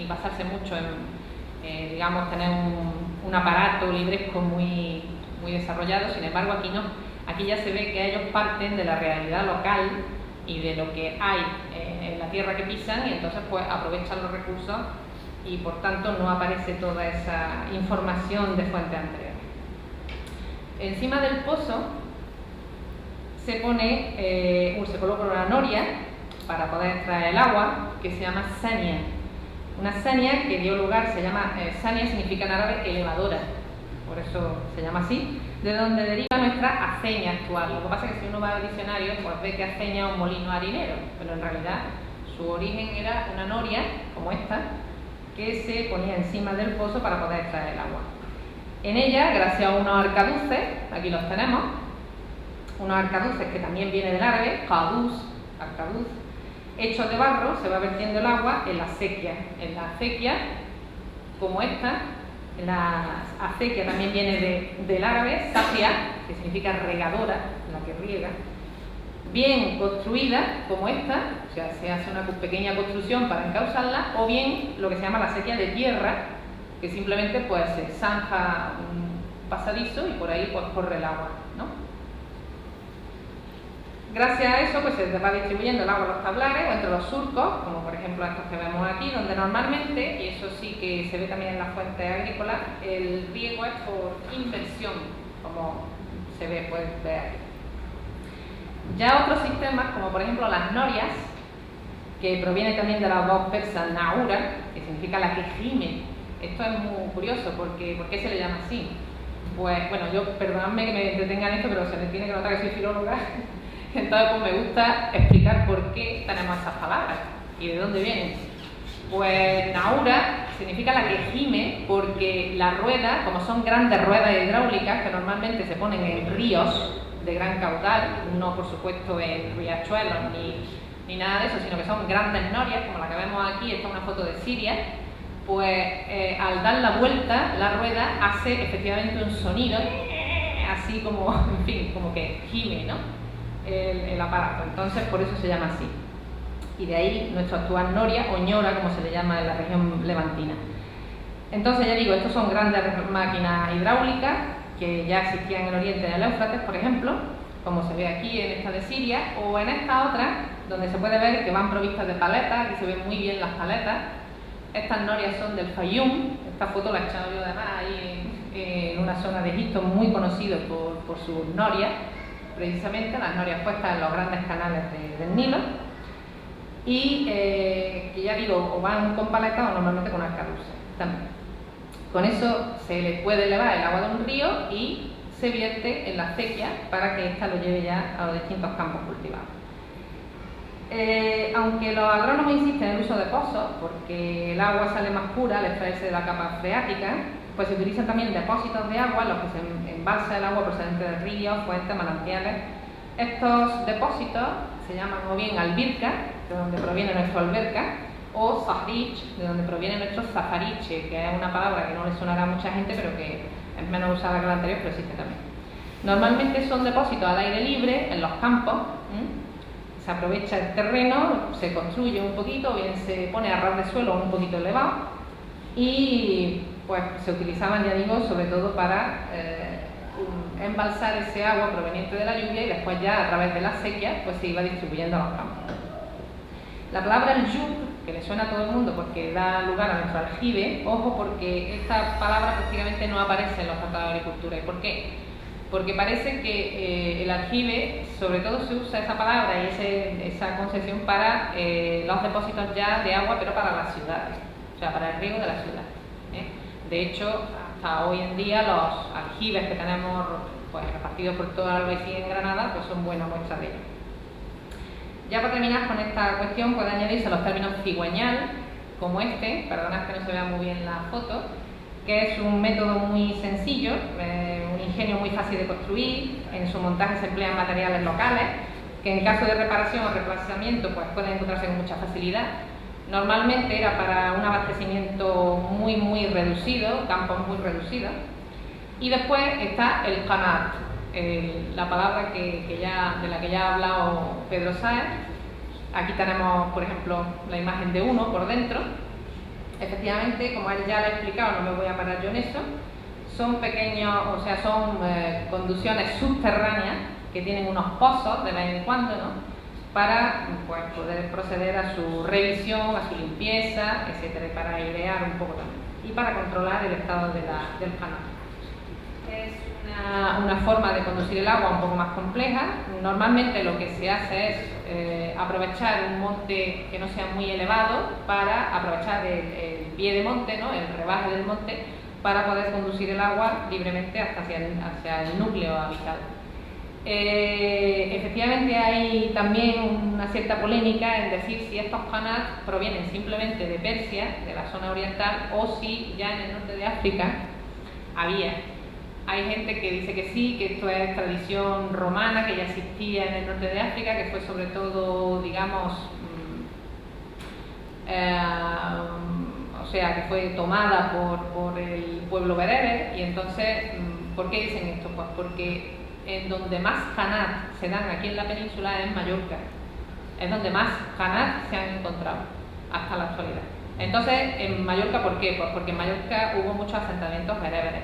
basarse mucho en, digamos, tener un aparato libresco muy desarrollado. Sin embargo, aquí no. Aquí ya se ve que ellos parten de la realidad local y de lo que hay en la tierra que pisan, y entonces pues aprovechan los recursos y por tanto no aparece toda esa información de fuentes anteriores. Encima del pozo se coloca una noria para poder extraer el agua, que se llama sania. Una sania que dio lugar, sania significa en árabe elevadora, por eso se llama así, de donde deriva nuestra aceña actual. Lo que pasa es que si uno va al diccionario, pues ve que aceña es un molino harinero, pero en realidad su origen era una noria, como esta, que se ponía encima del pozo para poder extraer el agua. En ella, gracias a unos arcaduces, aquí los tenemos, unos arcaduces que también viene del árabe, qadus, arcaduz, hechos de barro, se va vertiendo el agua en la acequia. En la acequia, como esta, la acequia también viene del árabe, safia, que significa regadora, la que riega, bien construida, como esta, o sea, se hace una pequeña construcción para encauzarla, o bien lo que se llama la acequia de tierra, que simplemente pues se zanja un pasadizo y por ahí pues corre el agua, ¿no? Gracias a eso pues se va distribuyendo el agua en los tablares o entre los surcos, como por ejemplo estos que vemos aquí, donde normalmente, y eso sí que se ve también en las fuentes agrícolas, el riego es por inversión, como se ve, puedes ver aquí. Ya otros sistemas, como por ejemplo las norias, que proviene también de las dos persas naura, que significa la que gime. Esto es muy curioso, porque ¿por qué se le llama así? Pues bueno, yo, perdonadme que me detenga en esto, pero se me tiene que notar que soy filóloga, entonces pues me gusta explicar por qué tenemos estas palabras y de dónde vienen. Pues naura significa la que gime, porque la rueda, como son grandes ruedas hidráulicas que normalmente se ponen en ríos de gran caudal, no por supuesto en riachuelos ni nada de eso, sino que son grandes norias, como la que vemos aquí, esta es una foto de Siria, pues al dar la vuelta, la rueda hace efectivamente un sonido, así como, en fin, como que gime, ¿no? El aparato, entonces por eso se llama así. Y de ahí nuestro actual noria o ñora, como se le llama en la región levantina. Entonces ya digo, estos son grandes máquinas hidráulicas que ya existían en el oriente del Éufrates, por ejemplo, como se ve aquí en esta de Siria, o en esta otra, donde se puede ver que van provistas de paletas, aquí se ven muy bien las paletas. Estas norias son del Fayum, esta foto la he echado yo además ahí en una zona de Egipto muy conocido por sus norias, precisamente las norias puestas en los grandes canales del Nilo, y que ya digo, o van con paletas o normalmente con arcaduces también. Con eso se le puede elevar el agua de un río y se vierte en la acequia para que ésta lo lleve ya a los distintos campos cultivados. Aunque los agrónomos insisten en el uso de pozos, porque el agua sale más pura al extraerse de la capa freática, pues se utilizan también depósitos de agua en los que se embalsa el agua procedente de ríos, fuentes, manantiales. Estos depósitos se llaman o bien albirca, de donde proviene nuestra alberca, o zahrich, de donde proviene nuestro zafariche, que es una palabra que no le sonará a mucha gente, pero que es menos usada que la anterior, pero existe también. Normalmente son depósitos al aire libre, en los campos. Se aprovecha el terreno, se construye un poquito, bien se pone a ras de suelo un poquito elevado, y pues se utilizaban, ya digo, sobre todo para embalsar ese agua proveniente de la lluvia, y después ya a través de la sequía pues se iba distribuyendo a los campos. La palabra el yub, que le suena a todo el mundo porque da lugar a nuestro aljibe, ojo, porque esta palabra prácticamente no aparece en los tratados de agricultura. ¿Y por qué? Porque parece que el aljibe, sobre todo se usa esa palabra y esa concepción para los depósitos ya de agua, pero para las ciudades, o sea, para el riego de la ciudad. De hecho, hasta hoy en día los aljibes que tenemos pues, repartidos por toda la Albaicín en Granada, pues son buenas muestras de ello. Ya para terminar con esta cuestión, puede añadirse los términos cigüeñal, como este, perdonad que no se vea muy bien la foto, que es un método muy sencillo, un ingenio muy fácil de construir. En su montaje se emplean materiales locales, que en caso de reparación o reemplazamiento pues pueden encontrarse con mucha facilidad. Normalmente era para un abastecimiento muy reducido, campos muy reducidos. Y después está el qanat, la palabra de la que ya ha hablado Pedro Sáez. Aquí tenemos, por ejemplo, la imagen de uno por dentro. Efectivamente, como él ya lo ha explicado, no me voy a parar yo en eso, son pequeños, o sea, son conducciones subterráneas que tienen unos pozos de vez en cuando, ¿no? Para pues, poder proceder a su revisión, a su limpieza, etcétera, y para airear un poco también, y para controlar el estado del canal. Es una forma de conducir el agua un poco más compleja. Normalmente lo que se hace es aprovechar un monte que no sea muy elevado para aprovechar el pie de monte, ¿no? El rebaje del monte, para poder conducir el agua libremente hacia el núcleo habitado. Efectivamente hay también una cierta polémica en decir si estos qanats provienen simplemente de Persia, de la zona oriental, o si ya en el norte de África había. Hay gente que dice que sí, que esto es tradición romana, que ya existía en el norte de África, que fue sobre todo, digamos, o sea, que fue tomada por el pueblo bereber. Y entonces, ¿por qué dicen esto? Pues porque en donde más qanat se dan aquí en la península es en Mallorca. Es donde más qanat se han encontrado hasta la actualidad. Entonces, en Mallorca, ¿por qué? Pues porque en Mallorca hubo muchos asentamientos bereberes.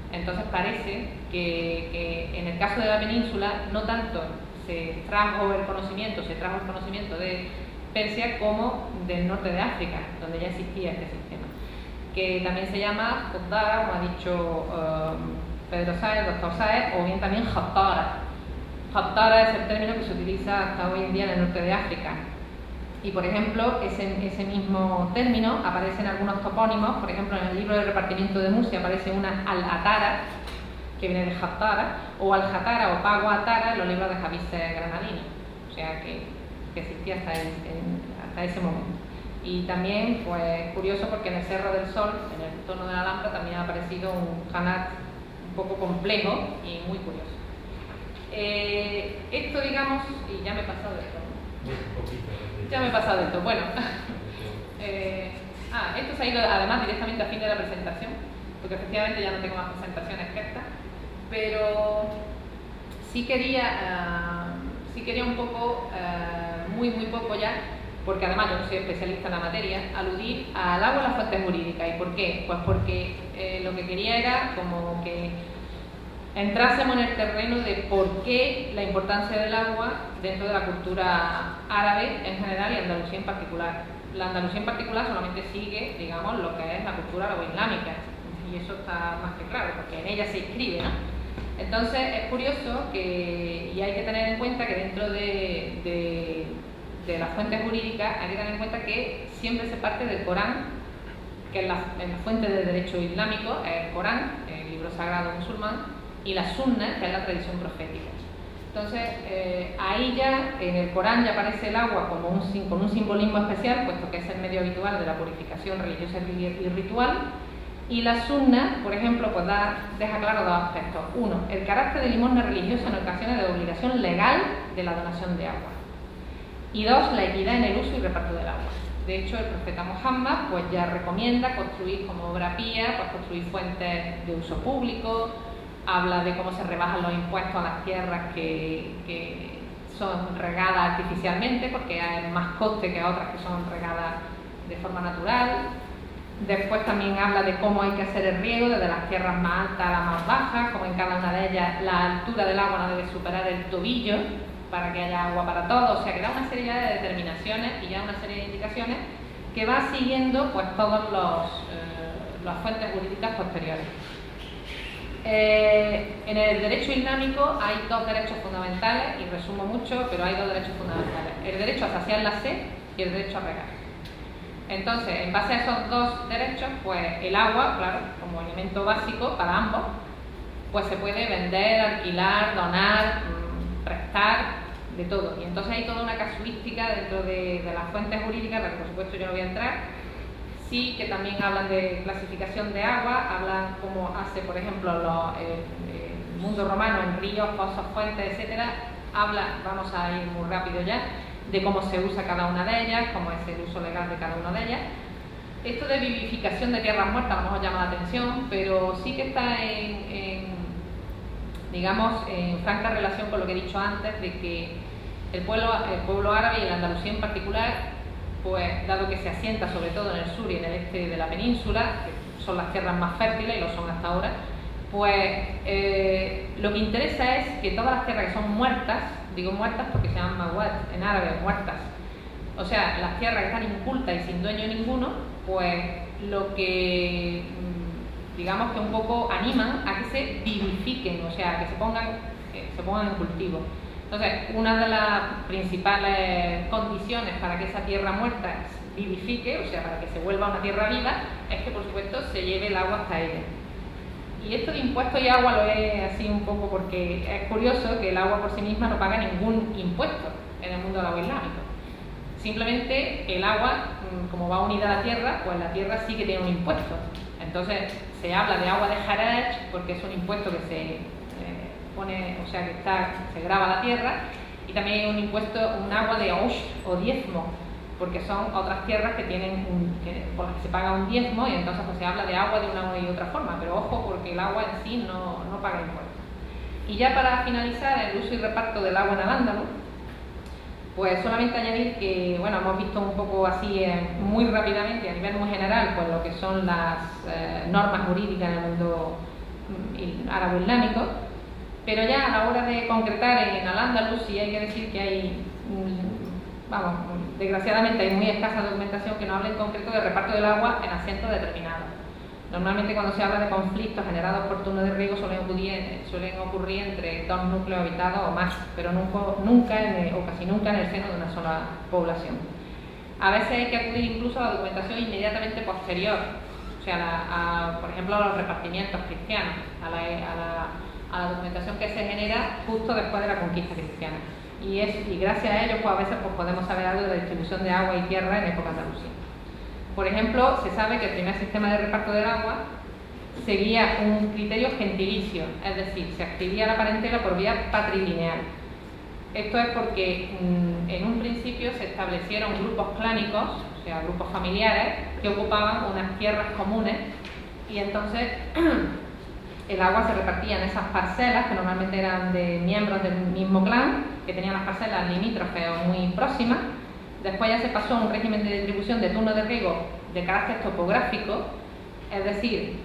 Entonces parece que en el caso de la península no tanto se trajo el conocimiento de Persia como del norte de África, donde ya existía este sistema, que también se llama Khattara, como ha dicho Pedro Sáez, doctor Sáez, o bien también Khattara. Khattara es el término que se utiliza hasta hoy en día en el norte de África. Y por ejemplo, ese mismo término aparece en algunos topónimos. Por ejemplo, en el libro de repartimiento de Murcia aparece una al-Atara, que viene de Khattara, o al-Jatara o Pago Atara en los libros de Javice Granadino. O sea que existía hasta ese momento. Y también, pues curioso, porque en el Cerro del Sol, en el entorno de la Alhambra, también ha aparecido un qanat un poco complejo y muy curioso. Esto, digamos, y ya me he pasado de esto. Ya me he pasado de esto. Bueno, esto se ha ido además directamente a fin de la presentación, porque efectivamente ya no tengo más presentaciones que esta, pero sí quería un poco, muy poco ya, porque además yo no soy especialista en la materia, aludir al agua y las fuentes jurídicas. ¿Y por qué? Pues porque lo que quería era como que entrásemos en el terreno de por qué la importancia del agua dentro de la cultura árabe en general y Andalucía en particular. La Andalucía en particular solamente sigue, digamos, lo que es la cultura árabe-islámica, y eso está más que claro, porque en ella se inscribe, ¿no? Entonces es curioso y hay que tener en cuenta que dentro de las fuentes jurídicas hay que tener en cuenta que siempre se parte del Corán, que es la fuente del derecho islámico, es el Corán, el libro sagrado musulmán, y la sunna, que es la tradición profética. Entonces, ahí ya, en el Corán ya aparece el agua como con un simbolismo especial, puesto que es el medio habitual de la purificación religiosa y ritual. Y la sunna, por ejemplo, pues deja claro dos aspectos. Uno, el carácter de limosna religiosa en ocasiones de obligación legal de la donación de agua. Y dos, la equidad en el uso y reparto del agua. De hecho, el profeta Muhammad pues ya recomienda construir como obra pía, pues construir fuentes de uso público. Habla de cómo se rebajan los impuestos a las tierras que son regadas artificialmente, porque hay más coste que otras que son regadas de forma natural. Después también habla de cómo hay que hacer el riego desde las tierras más altas a las más bajas, como en cada una de ellas la altura del agua no debe superar el tobillo para que haya agua para todos. O sea que da una serie de determinaciones y ya una serie de indicaciones que va siguiendo pues todas las fuentes jurídicas posteriores. En el derecho islámico hay dos derechos fundamentales, y resumo mucho, pero hay dos derechos fundamentales: el derecho a saciar la sed y el derecho a regar. Entonces, en base a esos dos derechos, pues el agua, claro, como elemento básico para ambos, pues se puede vender, alquilar, donar, prestar, de todo. Y entonces hay toda una casuística dentro de las fuentes jurídicas, de la que por supuesto yo no voy a entrar. Sí, que también hablan de clasificación de agua, hablan cómo hace, por ejemplo, el mundo romano en ríos, pozos, fuentes, etcétera. Vamos a ir muy rápido ya, de cómo se usa cada una de ellas, cómo es el uso legal de cada una de ellas. Esto de vivificación de tierras muertas a lo mejor llama la atención, pero sí que está digamos, en franca relación con lo que he dicho antes, de que el pueblo árabe y la Andalucía en particular, pues dado que se asienta sobre todo en el sur y en el este de la península, que son las tierras más fértiles y lo son hasta ahora, pues lo que interesa es que todas las tierras que son muertas, digo muertas porque se llaman mawat en árabe, muertas, o sea, las tierras que están incultas y sin dueño ninguno, pues lo que digamos que un poco animan a que se vivifiquen, o sea, que se pongan en cultivo. Entonces, una de las principales condiciones para que esa tierra muerta vivifique, o sea, para que se vuelva una tierra viva, es que, por supuesto, se lleve el agua hasta ella. Y esto de impuestos y agua lo es así un poco porque es curioso que el agua por sí misma no paga ningún impuesto en el mundo del agua islámico. Simplemente el agua, como va unida a la tierra, pues la tierra sí que tiene un impuesto. Entonces se habla de agua de haraj porque es un impuesto que se pone, o sea, que se graba la tierra, y también hay un impuesto, un agua de oshr o diezmo, porque son otras tierras que tienen por las que se paga un diezmo, y entonces pues se habla de agua de una y otra forma, pero ojo porque el agua en sí no paga impuestos. Y ya para finalizar el uso y reparto del agua en Al-Ándalus, pues solamente añadir que, bueno, hemos visto un poco así muy rápidamente a nivel muy general pues lo que son las normas jurídicas en el mundo árabe-islámico, pero ya a la hora de concretar en Al-Ándalus sí hay que decir que hay, desgraciadamente hay muy escasa documentación que nos hable en concreto de reparto del agua en asientos determinados. Normalmente cuando se habla de conflictos generados por turno de riego suelen ocurrir entre dos núcleos habitados o más, pero nunca o casi nunca en el seno de una sola población. A veces hay que acudir incluso a la documentación inmediatamente posterior, o sea, por ejemplo, a los repartimientos cristianos, a la documentación que se genera justo después de la conquista cristiana. Y gracias a ello pues a veces pues podemos saber algo de la distribución de agua y tierra en época andalusí. Por ejemplo, se sabe que el primer sistema de reparto del agua seguía un criterio gentilicio, es decir, se adscribía la parentela por vía patrilineal. Esto es porque en un principio se establecieron grupos clánicos, o sea, grupos familiares, que ocupaban unas tierras comunes, y entonces el agua se repartía en esas parcelas, que normalmente eran de miembros del mismo clan, que tenían las parcelas limítrofes o muy próximas. Después ya se pasó a un régimen de distribución de turno de riego de carácter topográfico, es decir,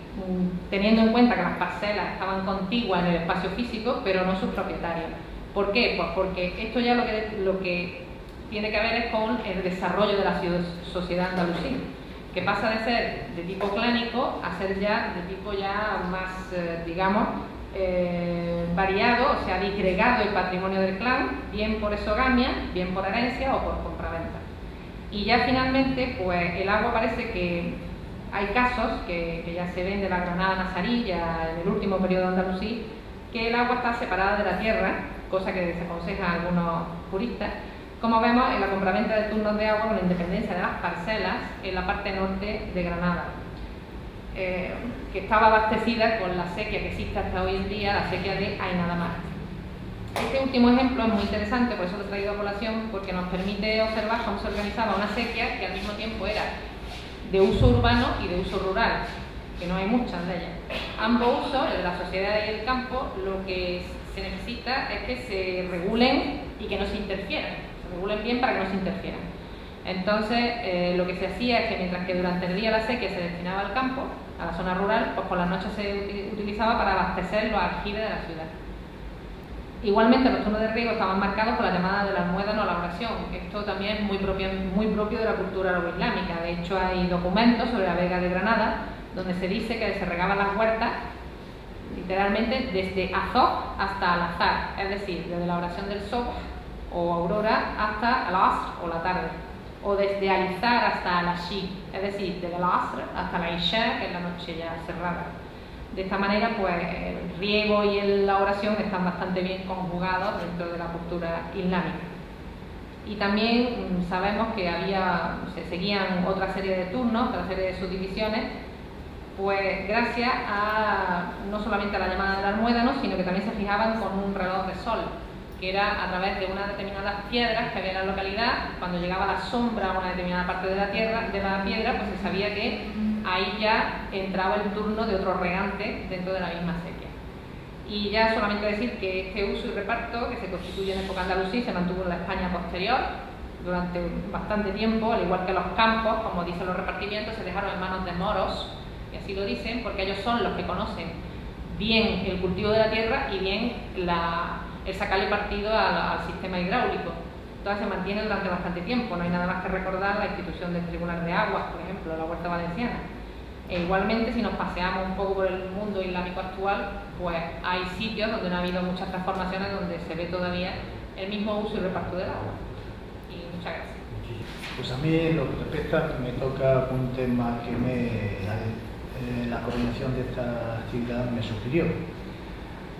teniendo en cuenta que las parcelas estaban contiguas en el espacio físico, pero no sus propietarios. ¿Por qué? Pues porque esto ya lo que tiene que ver es con el desarrollo de la sociedad andalusí, que pasa de ser de tipo clánico a ser ya de tipo ya más, variado, o sea, disgregado el patrimonio del clan, bien por exogamia, bien por herencia o por compraventa. Y ya finalmente, pues el agua parece que hay casos que ya se ven de la Granada nazarí, ya en el último periodo andalusí, que el agua está separada de la tierra, cosa que desaconseja a algunos juristas, como vemos en la compraventa de turnos de agua con la independencia de las parcelas en la parte norte de Granada, que estaba abastecida con la sequía que existe hasta hoy en día, la sequía de Ainadamar. Este último ejemplo es muy interesante, por eso lo he traído a colación, porque nos permite observar cómo se organizaba una sequía que al mismo tiempo era de uso urbano y de uso rural, que no hay muchas de ellas. Ambos usos, el de la sociedad y el campo, lo que se necesita es que se regulen y que no se interfieran, se regulen bien para que no se interfieran. Entonces, lo que se hacía es que mientras que durante el día la sequía se destinaba al campo, a la zona rural, pues por las noches se utilizaba para abastecer los aljibes de la ciudad. Igualmente, los turnos de riego estaban marcados por la llamada del almuédano a la oración. Esto también es muy propio de la cultura árabe-islámica. De hecho, hay documentos sobre la Vega de Granada donde se dice que se regaban las huertas literalmente desde Azog hasta Al-Azhar, es decir, desde la oración del Sobh o aurora hasta Al-Asr o la tarde, o desde Al-Izar hasta Al-Ashi, es decir, desde Al-Asr hasta la Isha, que es la noche ya cerrada. De esta manera, pues el riego y la oración están bastante bien conjugados dentro de la cultura islámica. Y también sabemos que se seguían otra serie de turnos, otra serie de subdivisiones, pues gracias a no solamente a la llamada del almuédano, sino que también se fijaban con un reloj de sol, que era a través de unas determinadas piedras que había en la localidad. Cuando llegaba la sombra a una determinada parte de la piedra, pues se sabía que ahí ya entraba el turno de otro regante dentro de la misma sequía. Y ya solamente decir que este uso y reparto, que se constituye en época andalusí, se mantuvo en la España posterior durante bastante tiempo, al igual que los campos, como dicen los repartimientos, se dejaron en manos de moros, y así lo dicen, porque ellos son los que conocen bien el cultivo de la tierra y bien el sacarle partido al sistema hidráulico. Entonces se mantiene durante bastante tiempo. No hay nada más que recordar la institución del Tribunal de Aguas, por ejemplo, la Huerta Valenciana. E igualmente, si nos paseamos un poco por el mundo islámico actual, pues hay sitios donde no ha habido muchas transformaciones, donde se ve todavía el mismo uso y reparto del agua. Y muchas gracias. Pues a mí, lo que respecta, me toca un tema que la coordinación de esta actividad me sugirió.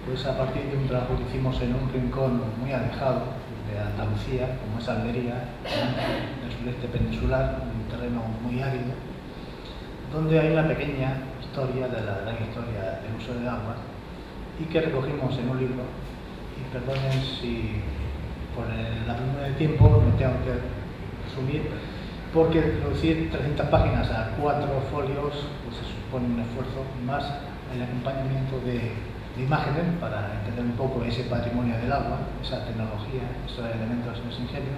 Pues a partir de un trabajo que hicimos en un rincón muy alejado de Andalucía, como es Almería, en el sureste peninsular, un terreno muy árido, donde hay una pequeña historia de la gran historia del uso del agua y que recogimos en un libro. Y perdonen si por la primera de tiempo me tengo que resumir, porque reducir 300 páginas a 4 folios pues se supone un esfuerzo, más el acompañamiento de imágenes para entender un poco ese patrimonio del agua, esa tecnología, esos elementos en ese ingenio.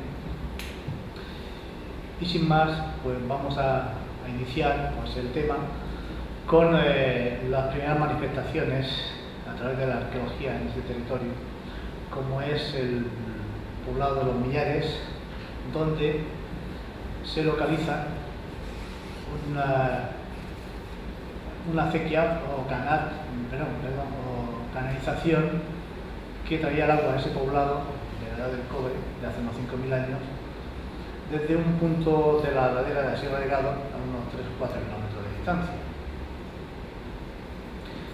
Y sin más, pues vamos a iniciar pues, el tema con las primeras manifestaciones a través de la arqueología en este territorio, como es el poblado de los Millares, donde se localiza una acequia o canalización que traía el agua a ese poblado de la edad del cobre, de hace unos 5.000 años, desde un punto de la ladera de la Sierra de Gádor a unos 3 o 4 kilómetros de distancia.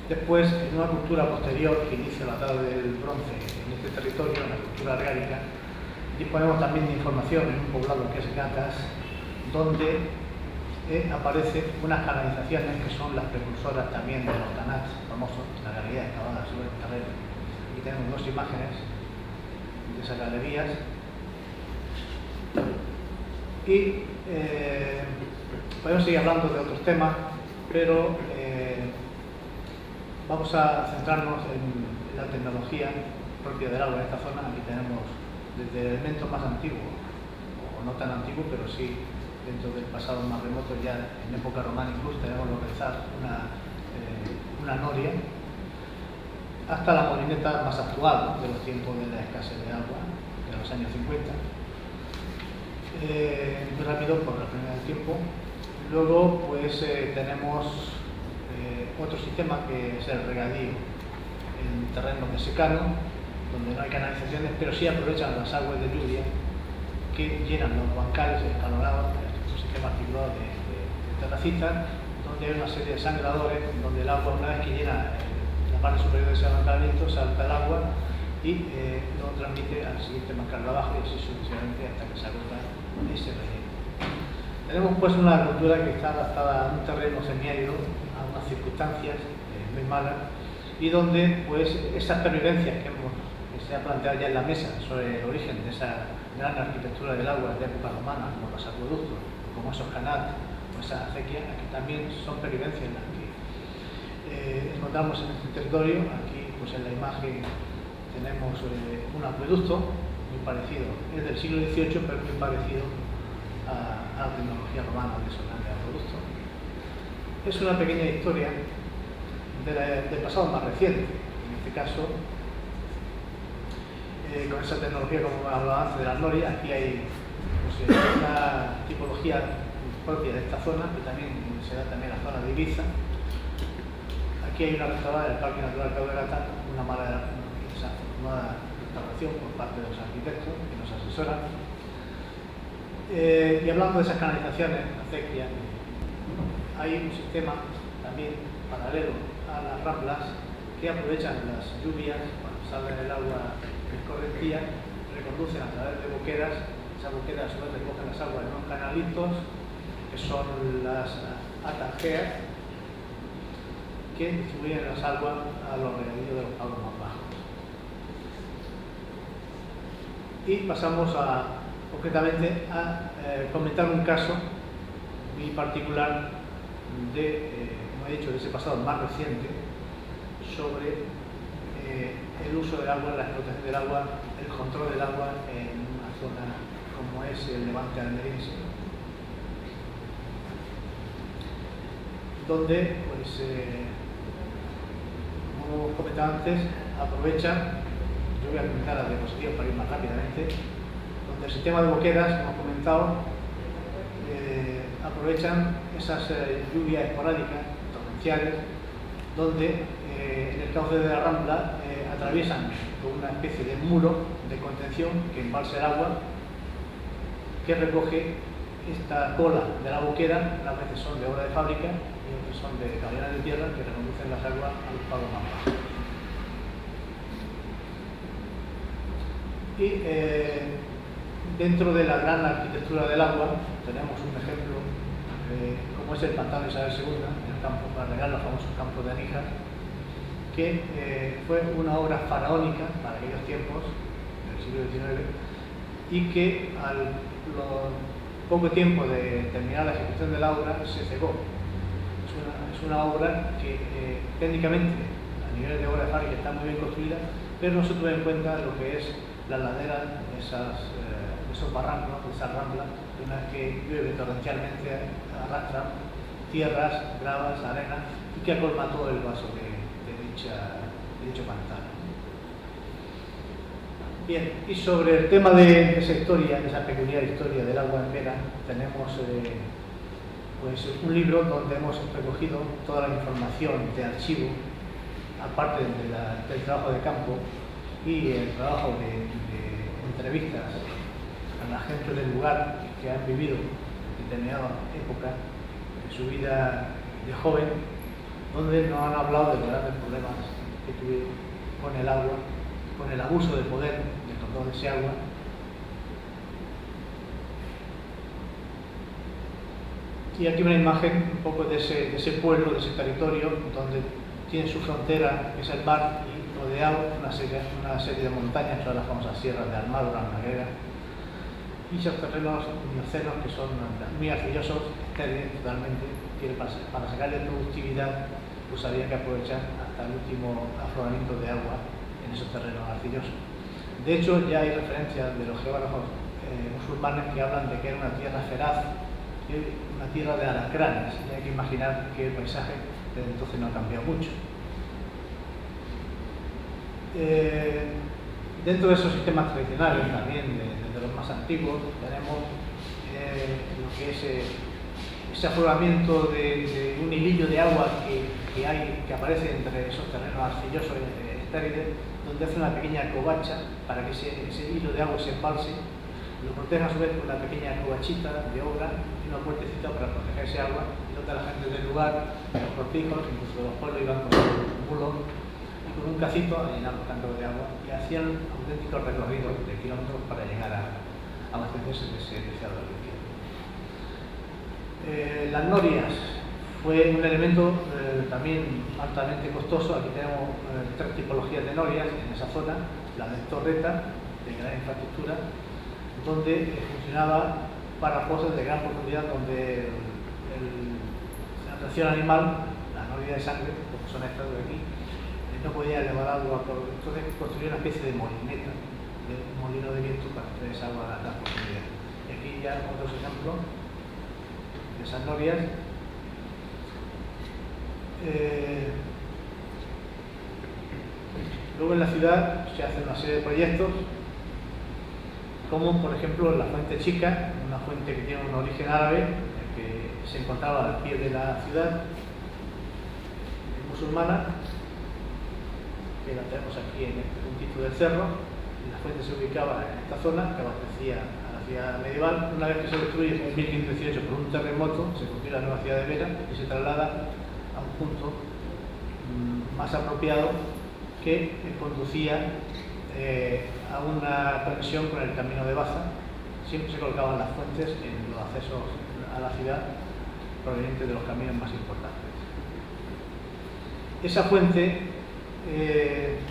Después, en una cultura posterior que inicia la edad del bronce en este territorio, en la cultura argárica, disponemos también de información en un poblado que es Gatas, donde aparecen unas canalizaciones que son las precursoras también de los canals famosos, la galería excavada sobre el terreno. Aquí tenemos 2 imágenes de esas galerías. Y podemos seguir hablando de otros temas, pero vamos a centrarnos en la tecnología propia del agua en esta zona. Aquí tenemos desde elementos más antiguos, o no tan antiguos, pero sí dentro del pasado más remoto, ya en época romana incluso, tenemos localizar una noria, hasta la molineta más actual, de los tiempos de la escasez de agua, de los años 50. Muy rápido por la primera del tiempo. Luego pues tenemos otro sistema que es el regadío en terreno de secano, donde no hay canalizaciones, pero sí aprovechan las aguas de lluvia que llenan los bancales escalonados, un sistema articulado de terracitas, donde hay una serie de sangradores, donde el agua, una vez que llena la parte superior de ese bancalamiento, salta el agua y lo transmite al siguiente bancal de abajo y así sucesivamente hasta que se agota ese relleno. Tenemos pues una cultura que está adaptada a un terreno semiárido, a unas circunstancias muy malas, y donde pues esas pervivencias que se ha planteado ya en la mesa sobre el origen de esa gran arquitectura del agua de época romana, como los acueductos, como esos canales, o esa acequia, aquí también son pervivencias en las que encontramos en este territorio. Aquí pues en la imagen tenemos un acueducto muy parecido, es del siglo XVIII, pero muy parecido a la tecnología romana de esos grandes acueductos. Es una pequeña historia del pasado más reciente, en este caso con esa tecnología, como hablaba antes de las norias. Aquí hay pues, una tipología propia de esta zona, que también se da también en la zona de Ibiza. Aquí hay una restauración del Parque Natural Cabo de Gata, una mala restauración por parte de los arquitectos que nos asesoran. Y hablando de esas canalizaciones, acequias, hay un sistema también paralelo a las ramblas que aprovechan las lluvias cuando sale el agua escorrentía, reconducen a través de boqueras. Esas boqueras a su vez recogen las aguas en unos canalitos que son las atangeas, que distribuyen las aguas a los regadíos de los pagos más bajos. Y pasamos concretamente a comentar un caso muy particular como he dicho, de ese pasado más reciente, sobre el uso del agua, la explotación del agua, el control del agua en una zona como es el Levante almeriense, donde, pues, como comentaba antes, aprovechan, yo voy a comentar las diapositivas para ir más rápidamente, donde el sistema de boqueras, como he comentado, aprovechan esas lluvias esporádicas, torrenciales, donde en el cauce de la Rambla atraviesan con una especie de muro de contención que embalsa el agua, que recoge esta cola de la boquera. Unas veces son de obra de fábrica y otras son de caballeras de tierra que reconducen las aguas a los pagos más bajos. Y dentro de la gran arquitectura del agua tenemos un ejemplo como es el pantano de Isabel II, en el campo para regar los famosos campos de Níjar, que fue una obra faraónica para aquellos tiempos del siglo XIX y que al poco tiempo de terminar la ejecución de la obra se cegó. Es una obra que técnicamente a nivel de obra de fábrica está muy bien construida, pero no se tuvo en cuenta lo que es la ladera de esos barrancos, de esas ramblas, que una vez que llueve torrencialmente arrastra tierras, gravas, arena, y que acolmató el vaso de dicho pantano. Bien, y sobre el tema de esa historia, de esa peculiar historia del agua en Vera, tenemos pues un libro donde hemos recogido toda la información de archivo, aparte del trabajo de campo y el trabajo de entrevistas a la gente del lugar que han vivido en determinada época de su vida de joven, donde nos han hablado de los grandes problemas que tuvieron con el agua, con el abuso de poder del control de ese agua. Y aquí una imagen un poco de ese pueblo, de ese territorio, donde tiene su frontera, que es el mar, y rodeado una serie de montañas, son las famosas sierras de Almagro, Almaguera, y esos terrenos miocenos que son muy arcillosos, estériles totalmente, que para sacarle productividad pues había que aprovechar hasta el último afloramiento de agua en esos terrenos arcillosos. De hecho, ya hay referencias de los geólogos musulmanes que hablan de que era una tierra feraz, una tierra de alacranes, y hay que imaginar que el paisaje desde entonces no ha cambiado mucho. Dentro de esos sistemas tradicionales, también desde los más antiguos, tenemos lo que es ese afloramiento de un hilillo de agua que aparece entre esos terrenos arcillosos y estériles, donde hace una pequeña covacha para que ese hilo de agua se embalse, lo protege a su vez con una pequeña covachita de obra y una puertecita para proteger ese agua, y donde la gente del lugar, los cortijos, incluso los pueblos, iban con un bulo y con un cacito a llenar los cántaros de agua y hacían auténticos recorridos de kilómetros para llegar a abastecerse de ese deseado líquido. Las norias fue un elemento también altamente costoso. Aquí tenemos tres tipologías de norias en esa zona: la de torreta, de gran infraestructura, donde funcionaba para pozos de gran profundidad, donde la atracción animal, la noria de sangre, como son estas de aquí, no podía elevar agua, entonces construyó una especie de molineta, de un molino de viento para traer esa agua a la profundidad. Y aquí ya otros ejemplos de esas norias. Luego en la ciudad se hacen una serie de proyectos, como por ejemplo la Fuente Chica, una fuente que tiene un origen árabe, que se encontraba al pie de la ciudad musulmana, que la tenemos aquí en este puntito del cerro. La fuente se ubicaba en esta zona que abastecía a la ciudad medieval. Una vez que se destruye en 1518 por un terremoto, se construye la nueva ciudad de Vera y se traslada a un punto más apropiado que conducía a una conexión con el camino de Baza. Siempre se colocaban las fuentes en los accesos a la ciudad provenientes de los caminos más importantes. Esa fuente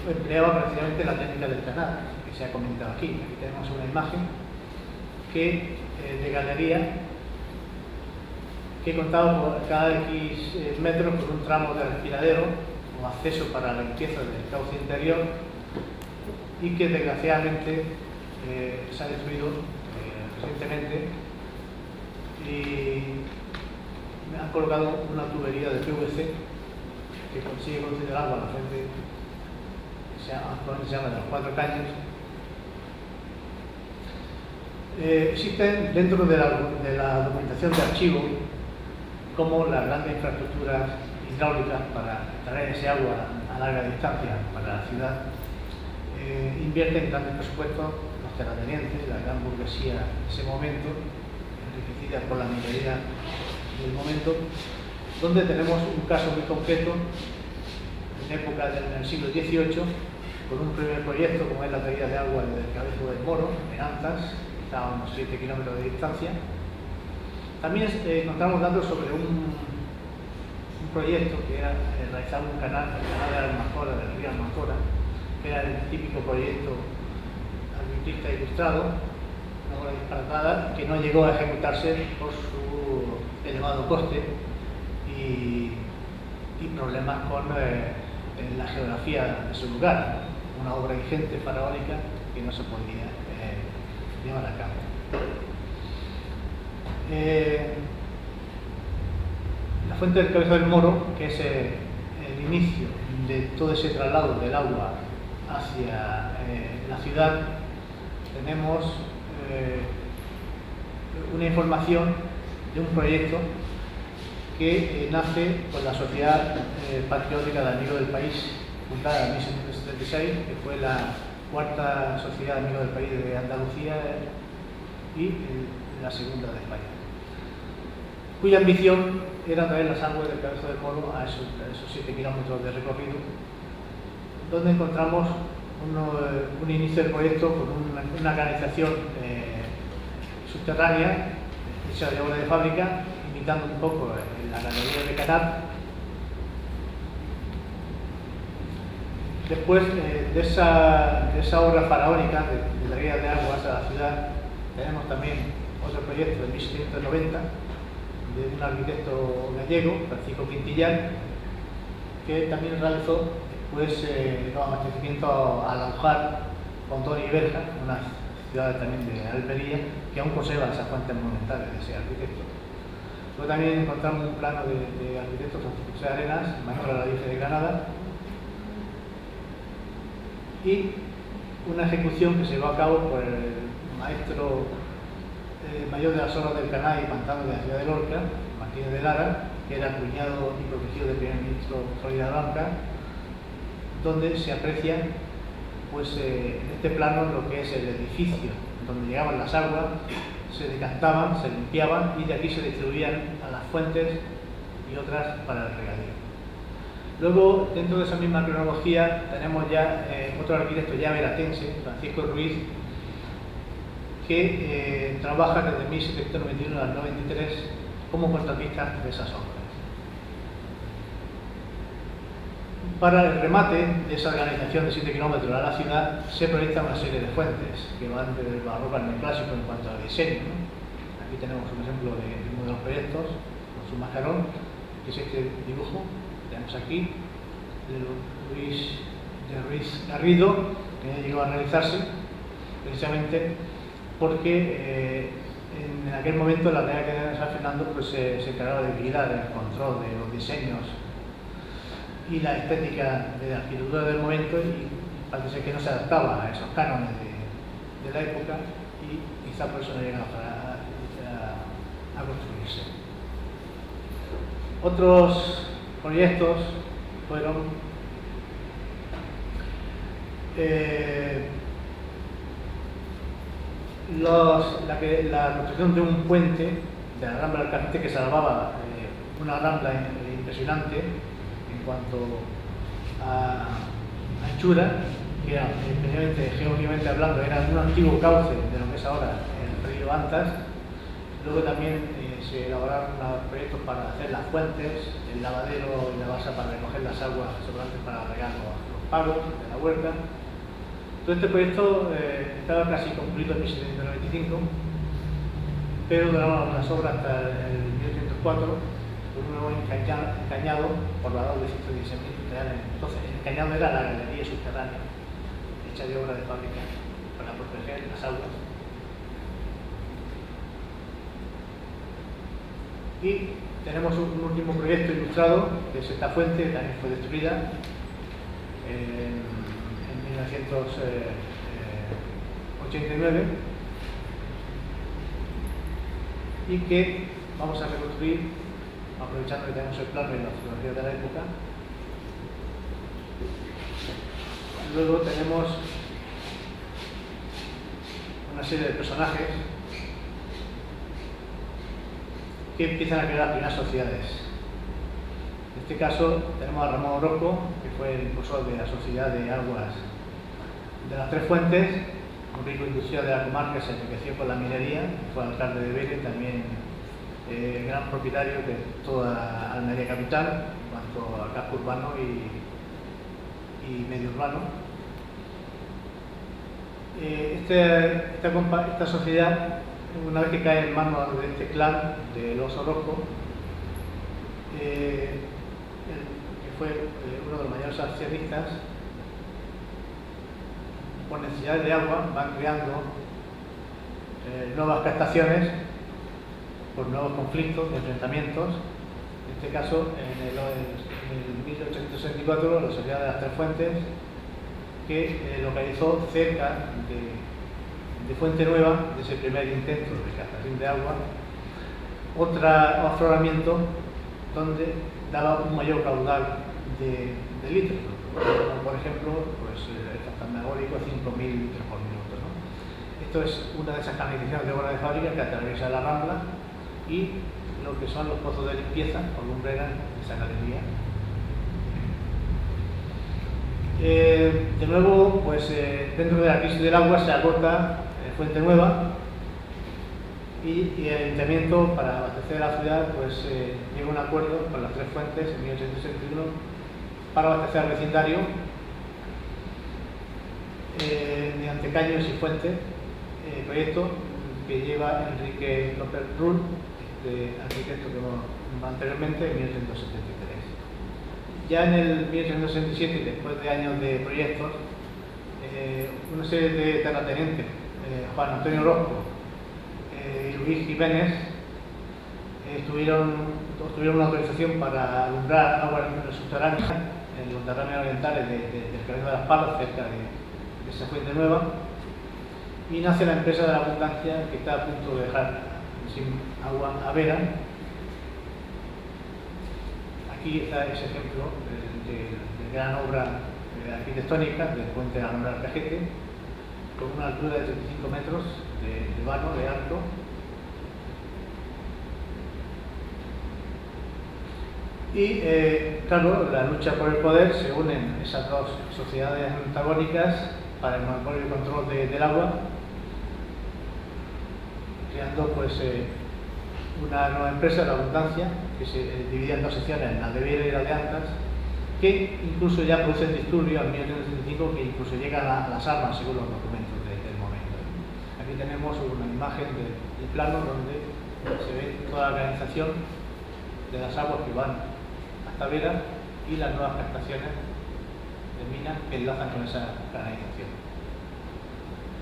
empleaba precisamente la técnica del canal, que se ha comentado aquí. Aquí tenemos una imagen de galería que contaba por cada X metros por un tramo de respiradero o acceso para la limpieza del cauce interior, y que desgraciadamente se ha destruido recientemente, y me han colocado una tubería de PVC que consigue conducir el agua a la fuente, que actualmente se llama de los 4 caños. Existen dentro de la documentación de archivo cómo las grandes infraestructuras hidráulicas para traer ese agua a larga distancia para la ciudad invierten grandes presupuestos los terratenientes, la gran burguesía de ese momento, enriquecida por la minería del momento, donde tenemos un caso muy concreto en época del siglo XVIII, con un primer proyecto como es la traída de agua del Cabezo del Moro, en Antas, está a unos 7 kilómetros de distancia. También encontramos datos sobre un proyecto que era realizar un canal, el canal de Almanzora, del río Almanzora, que era el típico proyecto agriculturista ilustrado, una obra disparatada, que no llegó a ejecutarse por su elevado coste y problemas con la geografía de su lugar, una obra ingente, faraónica, que no se podía llevar a cabo. La fuente del Cabezo del Moro, que es el inicio de todo ese traslado del agua hacia la ciudad, tenemos una información de un proyecto que nace con la Sociedad Patriótica de Amigos del País, fundada en 1776, que fue la cuarta Sociedad de Amigos del País de Andalucía y la segunda de España, cuya ambición era traer las aguas del Cabezo del Moro a esos 7 kilómetros de recorrido, donde encontramos un inicio del proyecto con una canalización subterránea hecha de obra de fábrica, imitando un poco la ganadería de Canal. Después de esa obra faraónica de traída de aguas a la ciudad, tenemos también otro proyecto de 1790 de un arquitecto gallego, Francisco Quintillán, que también realizó el abastecimiento a Laujar, Pontón y Berja, unas ciudades también de Almería, que aún conservan esas fuentes monumentales de ese arquitecto. Luego también encontramos un plano de arquitecto Francisco José Arenas, maestro de la Diócesis de Granada, y una ejecución que se llevó a cabo por el maestro mayor de las obras del Canal y Pantano de la ciudad de Lorca, Martínez de Lara, que era cuñado y protegido del primer ministro Florida Blanca, donde se aprecia en este plano lo que es el edificio donde llegaban las aguas, se decantaban, se limpiaban y de aquí se distribuían a las fuentes y otras para el regadío. Luego, dentro de esa misma cronología, tenemos ya otro arquitecto ya veratense, Francisco Ruiz, que trabaja desde 1791 al 93 como contratista de esas obras. Para el remate de esa organización de 7 kilómetros a la ciudad se proyecta una serie de fuentes que van desde el barroco al neoclásico en cuanto al diseño, ¿no? Aquí tenemos un ejemplo de uno de los proyectos con su mascarón, que es este dibujo que tenemos aquí, de Ruiz Garrido, que llegó a realizarse precisamente porque en aquel momento la Real Academia de San Fernando pues, se encargaba de vigilar el control de los diseños y la estética de la arquitectura del momento, y parece ser que no se adaptaba a esos cánones de la época y quizá por eso no llegaron a construirse. Otros proyectos fueron la construcción de un puente de la Rambla del Cafete que salvaba una rambla impresionante en cuanto a anchura, que era, especialmente geológicamente hablando, era un antiguo cauce de lo que es ahora el río Antas. Luego también se elaboraron proyectos para hacer las fuentes, el lavadero y la balsa para recoger las aguas sobrantes para regar los pagos de la huerta. Todo este proyecto estaba casi concluido en 1795, pero duraron las obras hasta el 1804, con un nuevo encañado por valor de 116.000 reales. Entonces, el encañado era la galería subterránea, hecha de obra de fábrica para proteger las aguas. Y tenemos un último proyecto ilustrado, que es esta fuente, que también fue destruida en 1989, y que vamos a reconstruir aprovechando que tenemos el plano y la fotografía de la época. Luego tenemos una serie de personajes que empiezan a crear las primeras sociedades. En este caso tenemos a Ramón Orozco, que fue el impulsor de la Sociedad de Aguas de las Tres Fuentes, un rico industrial de la comarca, se enriqueció con la minería, fue alcalde de Vélez, también gran propietario de toda Almería capital, en cuanto a casco urbano y medio urbano. Esta sociedad, una vez que cae en manos de este clan de los Orozco, que fue uno de los mayores accionistas, por necesidades de agua van creando nuevas captaciones por nuevos conflictos y enfrentamientos. En este caso, en el 1864, la Sociedad de las Tres Fuentes, que localizó cerca de Fuente Nueva, de ese primer intento de captación de agua, otro afloramiento donde daba un mayor caudal de litros. Por ejemplo, pues el fantasmagórico 5.000 litros por minuto, ¿no? Esto es una de esas canalizaciones de obra de fábrica que atraviesa la Rambla y lo que son los pozos de limpieza o lumbreras de esa galería. De nuevo, pues dentro de la crisis del agua se agota Fuente Nueva y el ayuntamiento, para abastecer a la ciudad, pues llega a un acuerdo con las Tres Fuentes en 1861 para abastecer al vecindario mediante caños y fuentes, proyecto que lleva Enrique López Rull, de arquitecto que hemos anteriormente, en 1873. Ya en el 1867, después de años de proyectos, una serie de terratenientes, Juan Antonio Orozco y Luis Jiménez, obtuvieron una autorización para alumbrar aguas subterráneas en los terráneos orientales del Camino de las Palas, cerca de esa Fuente Nueva, y nace la empresa de la Abundancia, que está a punto de dejar sin agua a Vera. Aquí está ese ejemplo de gran obra arquitectónica del puente de la Alhambra del Cajete, con una altura de 35 metros de vano, de alto. Y claro, la lucha por el poder, se unen esas dos sociedades antagónicas para el monopolio y control del agua, creando pues una nueva empresa, la Abundancia, que se dividía en dos secciones, la de Vera y la de Antas, que incluso ya producen disturbios en 1975, que incluso llegan a las armas según los documentos del momento. Aquí tenemos una imagen de plano donde se ve toda la organización de las aguas que van hasta Vera y las nuevas captaciones de minas que enlazan con esa canalización.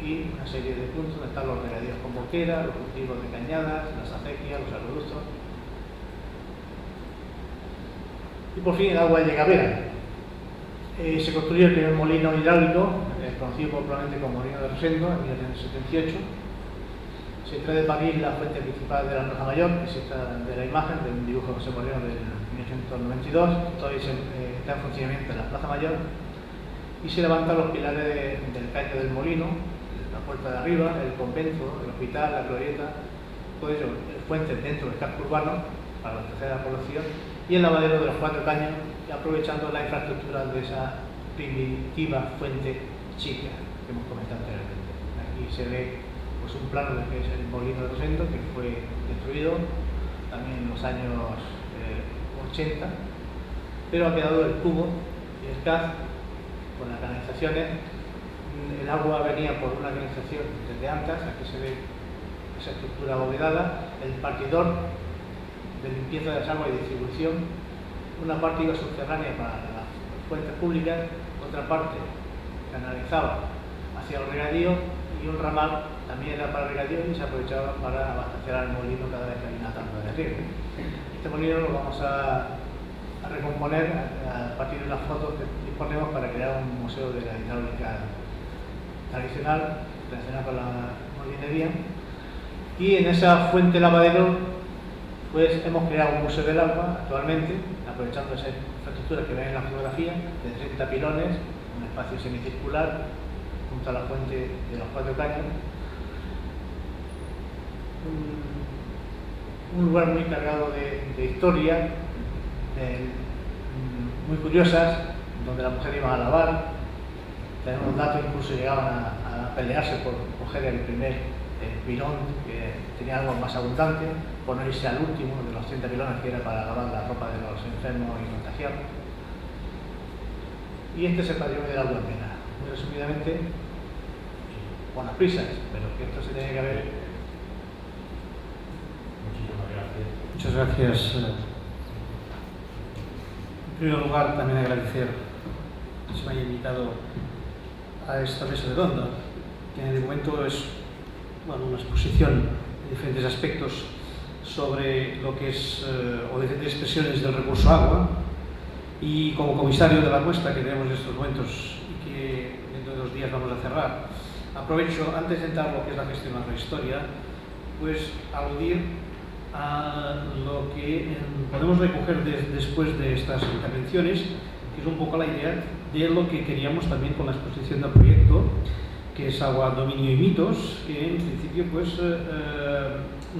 Y una serie de puntos donde están los regadíos con boquera, los cultivos de cañadas, las acequias, los arbustos. Y por fin el agua llega a Vera. Se construyó el primer molino hidráulico, conocido popularmente como Molino de Rosendo, en 1978. Se trae de París la fuente principal de la Plaza Mayor, que es esta de la imagen, de un dibujo de José Moreno del 1892. Todavía está en funcionamiento en la Plaza Mayor. Y se levantan los pilares del caño del molino, la puerta de arriba, el convento, el hospital, la glorieta, todo ello, fuentes dentro del casco urbano para abastecer a la población, y el lavadero de los 4 caños, aprovechando la infraestructura de esa primitiva fuente chica que hemos comentado anteriormente. Aquí se ve pues, un plano de lo que es el molino de Rosendo, que fue destruido también en los años 80, pero ha quedado el cubo y el CAZ con las canalizaciones. El agua venía por una canalización desde Antas, aquí se ve esa estructura abovedada, el partidor de limpieza de las aguas y distribución, una parte iba subterránea para las fuentes públicas, otra parte canalizaba hacia los regadíos y un ramal también era para regadíos y se aprovechaba para abastecer al molino cada vez que había una tanda de riego. Este molino lo vamos a recomponer a partir de las fotos que disponemos para crear un museo de la hidráulica tradicional, relacionada con la molinería. Y en esa fuente lavadero pues hemos creado un museo del agua actualmente, aprovechando esa infraestructura que ven en la fotografía, de 30 pilones, un espacio semicircular junto a la fuente de los 4 caños. Un lugar muy cargado de historia, muy curiosas, donde las mujeres iban a lavar. Tenemos datos, incluso llegaban a pelearse por coger el primer pilón que tenía algo más abundante, por no irse al último de los 30 pilones que era para lavar la ropa de los enfermos y contagiados. Y este es el patrimonio del agua en Mena. Muy resumidamente, con las prisas, pero que esto se tiene que ver. Muchas gracias. En primer lugar, también agradecer que se me haya invitado a esta mesa redonda, que de momento es una exposición de diferentes aspectos sobre lo que es, o diferentes expresiones del recurso agua, y como comisario de la muestra que tenemos en estos momentos y que dentro de 2 días vamos a cerrar, aprovecho, antes de entrar a lo que es la gestión de la historia, pues aludir a lo que podemos recoger después de estas intervenciones, que es un poco la idea de lo que queríamos también con la exposición del proyecto, que es Agua, Dominio y Mitos, que en principio pues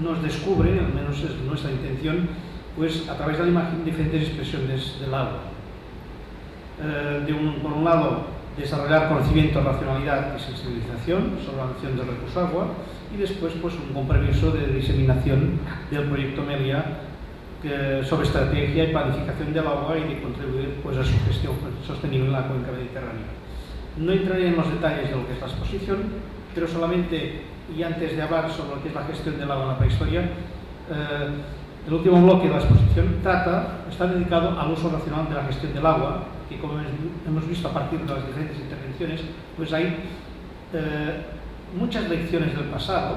nos descubre, al menos es nuestra intención, pues a través de la imagen diferentes expresiones del agua. Por un lado, desarrollar conocimiento, racionalidad y sensibilización sobre la acción del recurso agua, y después pues un compromiso de diseminación del proyecto Melia sobre estrategia y planificación del agua y de contribuir pues a su gestión sostenible en la cuenca mediterránea. No entraré en los detalles de lo que es la exposición, pero solamente, y antes de hablar sobre lo que es la gestión del agua en la prehistoria, el último bloque de la exposición está dedicado al uso racional de la gestión del agua, que como hemos visto a partir de las diferentes intervenciones, pues hay muchas lecciones del pasado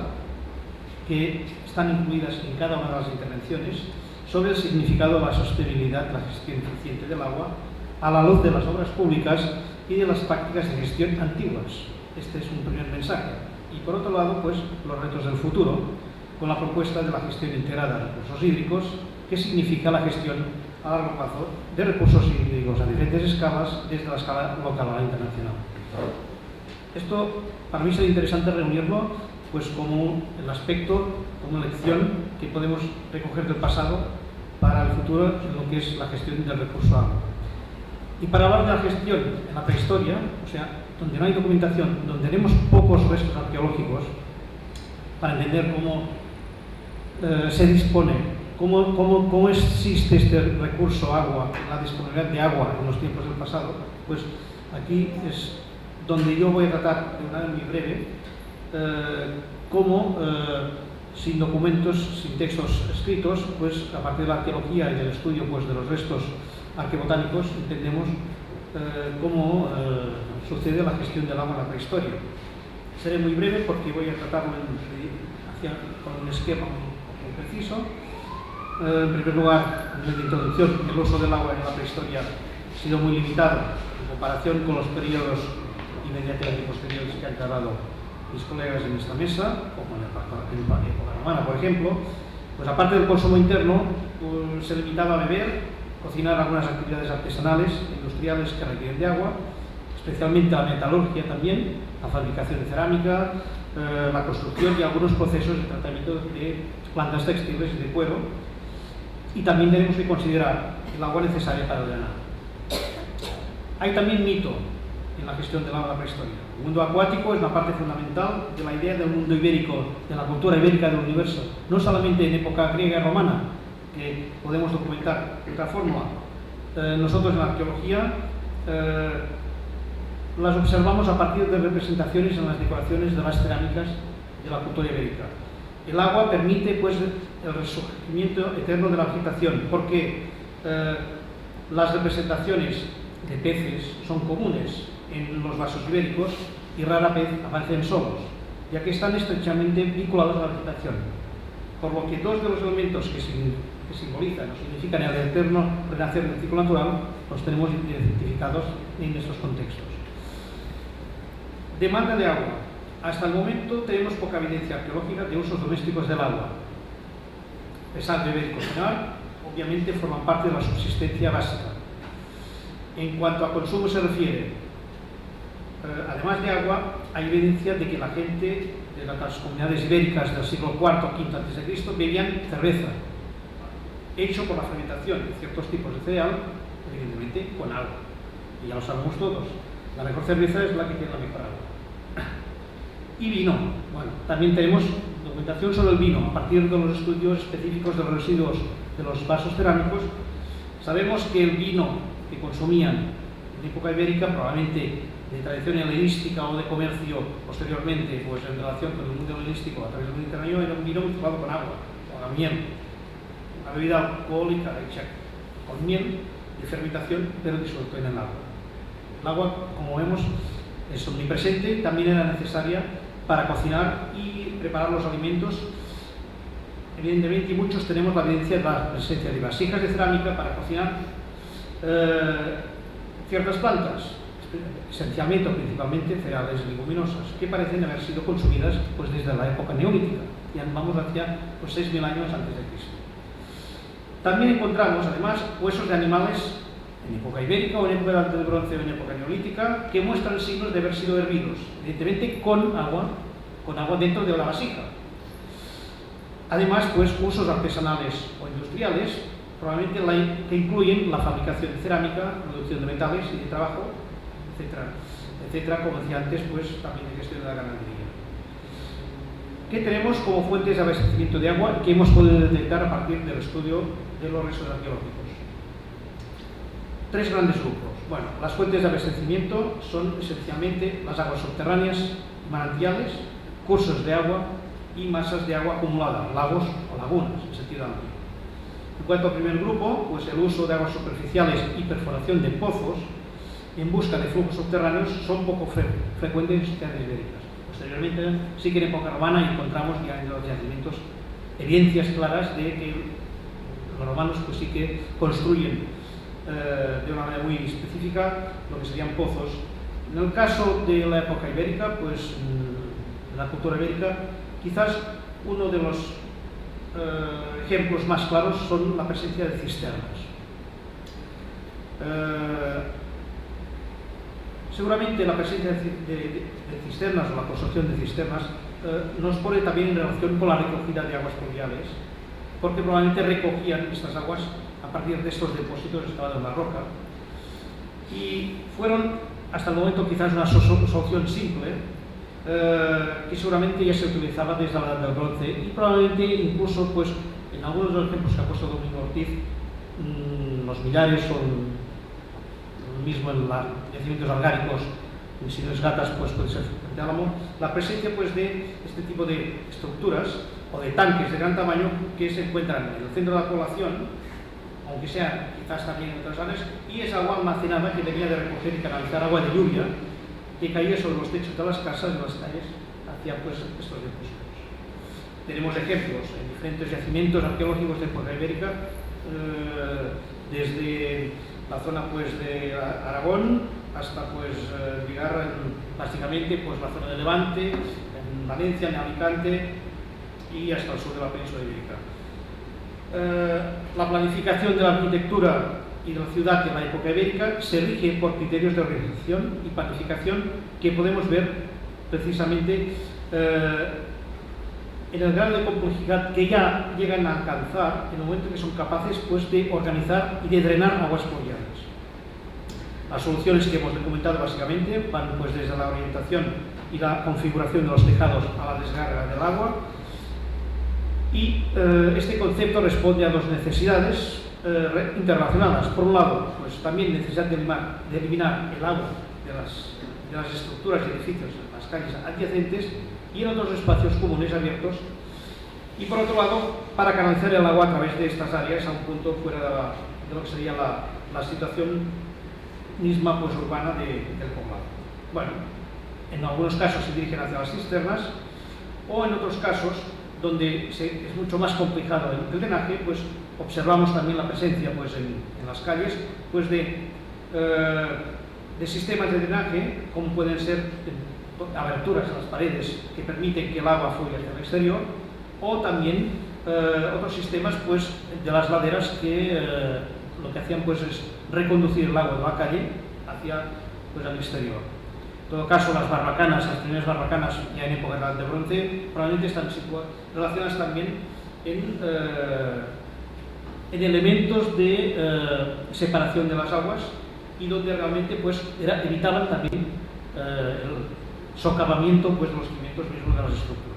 que están incluidas en cada una de las intervenciones sobre el significado de la sostenibilidad de la gestión eficiente del agua a la luz de las obras públicas y de las prácticas de gestión antiguas. Este es un primer mensaje. Y por otro lado, pues los retos del futuro, con la propuesta de la gestión integrada de recursos hídricos, que significa la gestión a largo plazo de recursos hídricos a diferentes escalas, desde la escala local a la internacional. Esto, para mí, sería interesante reunirlo pues como el aspecto, como una lección que podemos recoger del pasado para el futuro en lo que es la gestión del recurso agua. Y para hablar de la gestión en la prehistoria, o sea, donde no hay documentación, donde tenemos pocos restos arqueológicos, para entender cómo se dispone, cómo existe este recurso agua, la disponibilidad de agua en los tiempos del pasado, pues aquí es donde yo voy a tratar de manera muy breve cómo, sin documentos, sin textos escritos, pues a partir de la arqueología y del estudio pues, de los restos arqueobotánicos, entendemos cómo sucede la gestión del agua en la prehistoria. Seré muy breve porque voy a tratarlo con un esquema muy preciso. En primer lugar, en la introducción, el uso del agua en la prehistoria ha sido muy limitado en comparación con los periodos inmediatamente posteriores que han tratado mis colegas en esta mesa, como en la época romana, por ejemplo. Pues aparte del consumo interno, pues, se limitaba a beber, cocinar algunas actividades artesanales e industriales que requieren de agua, especialmente la metalurgia también, la fabricación de cerámica, la construcción y algunos procesos de tratamiento de plantas textiles y de cuero. Y también tenemos que considerar el agua necesaria para el ganado. Hay también mito en la gestión del agua en la prehistoria. El mundo acuático es una parte fundamental de la idea del mundo ibérico, de la cultura ibérica del universo, no solamente en época griega y romana, que podemos documentar de otra forma. Nosotros en la arqueología las observamos a partir de representaciones en las decoraciones de las cerámicas de la cultura ibérica. El agua permite pues, el resurgimiento eterno de la vegetación, porque las representaciones de peces son comunes en los vasos ibéricos y rara vez aparecen solos, ya que están estrechamente vinculados a la vegetación. Por lo que dos de los elementos que simbolizan o significan el eterno renacer del ciclo natural los tenemos identificados en estos contextos. Demanda de agua. Hasta el momento tenemos poca evidencia arqueológica de usos domésticos del agua. pesar de beber y cocinar, obviamente forman parte de la subsistencia básica. En cuanto a consumo se refiere, además de agua, hay evidencia de que la gente de las comunidades ibéricas del siglo IV o V a.C. bebían cerveza, hecho por la fermentación de ciertos tipos de cereal, evidentemente con agua. Y ya lo sabemos todos, la mejor cerveza es la que tiene la mejor agua. Y vino. Bueno, también tenemos documentación sobre el vino. A partir de los estudios específicos de los residuos de los vasos cerámicos, sabemos que el vino que consumían en época ibérica, probablemente de tradición helenística o de comercio posteriormente, pues en relación con el mundo helenístico a través del Mediterráneo, era un vino mezclado con agua, con la miel, una bebida alcohólica hecha con miel de fermentación, pero disuelto en el agua. El agua, como vemos, es omnipresente, también era necesaria para cocinar y preparar los alimentos. Evidentemente, y muchos tenemos la evidencia de la presencia de vasijas de cerámica para cocinar ciertas plantas, esencialmente o principalmente cereales y leguminosas, que parecen haber sido consumidas pues, desde la época neolítica. Ya vamos hacia pues, 6.000 años antes de Cristo. También encontramos, además, huesos de animales en época ibérica o en época del bronce o en época neolítica que muestran signos de haber sido hervidos, evidentemente con agua dentro de la vasija. Además, pues, usos artesanales o industriales, probablemente que incluyen la fabricación de cerámica, producción de metales y de trabajo, etcétera, como decía antes, pues también de gestión de la ganadería. ¿Qué tenemos como fuentes de abastecimiento de agua y que hemos podido detectar a partir del estudio de los restos arqueológicos? Tres grandes grupos. Bueno, las fuentes de abastecimiento son esencialmente las aguas subterráneas, manantiales, cursos de agua y masas de agua acumulada, lagos o lagunas, en sentido amplio. En cuanto al primer grupo, pues el uso de aguas superficiales y perforación de pozos en busca de flujos subterráneos son poco frecuentes en sociedades ibéricas. Posteriormente, sí que en época romana encontramos ya en los yacimientos evidencias claras de que los romanos pues sí que construyen de una manera muy específica lo que serían pozos. En el caso de la época ibérica, pues en la cultura ibérica, quizás uno de los ejemplos más claros son la presencia de cisternas. Seguramente la presencia de cisternas o la construcción de cisternas nos pone también en relación con la recogida de aguas pluviales, porque probablemente recogían estas aguas a partir de estos depósitos excavados en la roca y fueron hasta el momento quizás una solución simple que seguramente ya se utilizaba desde la edad del bronce y probablemente incluso pues en algunos de los ejemplos que ha puesto Domingo Ortiz, los millares o mismo en los yacimientos argáricos, en Sinues Gatas, pues puede ser de Álamo, la presencia pues de este tipo de estructuras o de tanques de gran tamaño que se encuentran en el centro de la población, aunque sean quizás también en otras áreas, y es agua almacenada que debía de recoger y canalizar agua de lluvia que caía sobre los techos de las casas, de las calles, hacia pues estos depósitos. Tenemos ejemplos en diferentes yacimientos arqueológicos de época ibérica, desde la zona pues de Aragón hasta pues llegar básicamente pues la zona de Levante, en Valencia, en Alicante y hasta el sur de la península ibérica. La planificación de la arquitectura y de la ciudad en la época ibérica se rige por criterios de organización y planificación que podemos ver precisamente en el grado de complejidad que ya llegan a alcanzar en el momento que son capaces pues, de organizar y de drenar aguas pluviales. Las soluciones que hemos documentado básicamente van pues, desde la orientación y la configuración de los tejados a la descarga del agua y este concepto responde a dos necesidades interrelacionadas. Por un lado, pues también necesidad de eliminar el agua de las estructuras y edificios en las calles adyacentes y en otros espacios comunes abiertos, y por otro lado, para canalizar el agua a través de estas áreas a un punto fuera de lo que sería la situación misma pues, urbana del poblado. Bueno, en algunos casos se dirigen hacia las cisternas o en otros casos donde es mucho más complicado el drenaje, pues observamos también la presencia pues, en las calles pues, de sistemas de drenaje, como pueden ser aberturas en las paredes que permiten que el agua fluya hacia el exterior, o también otros sistemas pues, de las laderas que lo que hacían pues, es reconducir el agua de la calle hacia pues, el exterior. En todo caso, las barbacanas, las primeras barbacanas ya en época de bronce, probablemente están relacionadas también en elementos de separación de las aguas y donde realmente pues, evitaban también el socavamiento pues, de los cimientos mismos de las estructuras.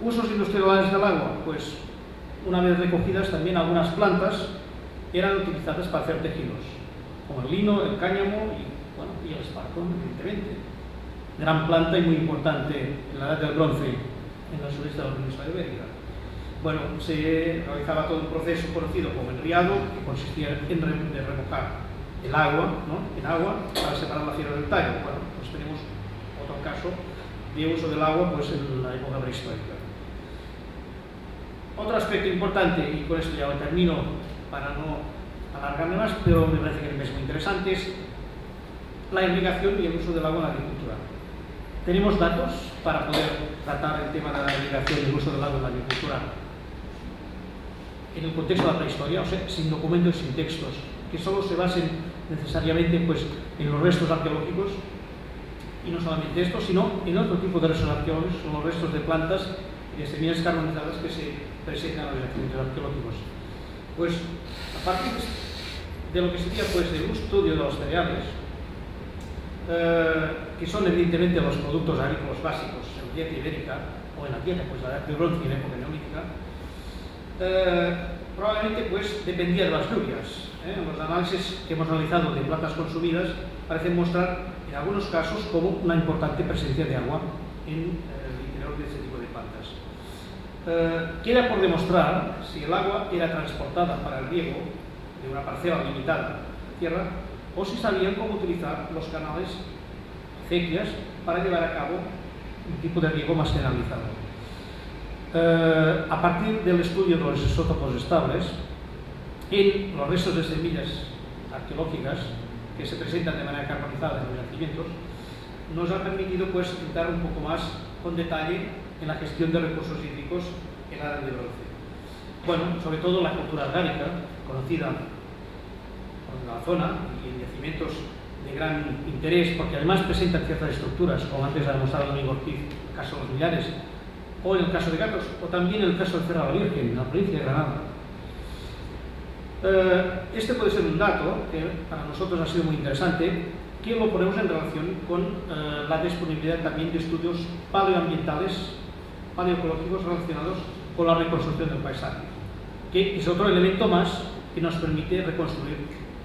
Usos industriales del agua, pues una vez recogidas también algunas plantas eran utilizadas para hacer tejidos, como el lino, el cáñamo y el esparto, evidentemente. Gran planta y muy importante en la edad del bronce en el sureste de la península ibérica. Bueno, se realizaba todo un proceso conocido como enriado, que consistía en remojar el agua, ¿no? en agua para separar la fibra del tallo. Bueno, pues tenemos otro caso de uso del agua pues, en la época prehistórica. Otro aspecto importante, y con esto ya termino para no alargarme más, pero me parece que es muy interesante, es la irrigación y el uso del agua en la agricultura. Tenemos datos para poder tratar el tema de la irrigación y el uso del agua en la agricultura en el contexto de la prehistoria, o sea, sin documentos, sin textos, que solo se basen necesariamente pues, en los restos arqueológicos, y no solamente esto, sino en otro tipo de restos arqueológicos, como los restos de plantas y de semillas carbonizadas que se presentan en los yacimientos arqueológicos. Pues, a partir de lo que sería pues, el estudio de los cereales, que son evidentemente los productos agrícolas básicos en la dieta ibérica, o en la dieta pues, la de bronce y en la época neolítica, probablemente pues, dependía de las lluvias. Los análisis que hemos realizado de plantas consumidas parecen mostrar en algunos casos como una importante presencia de agua en el interior de ese tipo de plantas. Queda por demostrar si el agua era transportada para el riego de una parcela limitada de tierra o si sabían cómo utilizar los canales, acequias, para llevar a cabo un tipo de riego más generalizado. A partir del estudio de los isótopos estables, en los restos de semillas arqueológicas que se presentan de manera carbonizada en los yacimientos, nos ha permitido pues, entrar un poco más con detalle en la gestión de recursos hídricos en la edad de bronce. Bueno, sobre todo la cultura argárica, conocida en la zona y en yacimientos de gran interés, porque además presentan ciertas estructuras, como antes ha demostrado Domingo Ortiz, en el caso de los Millares, o en el caso de Gatos, o también en el caso de Cerro de la Virgen, en la provincia de Granada. Este puede ser un dato que para nosotros ha sido muy interesante, que lo ponemos en relación con la disponibilidad también de estudios paleoambientales, paleoecológicos relacionados con la reconstrucción del paisaje, que es otro elemento más que nos permite reconstruir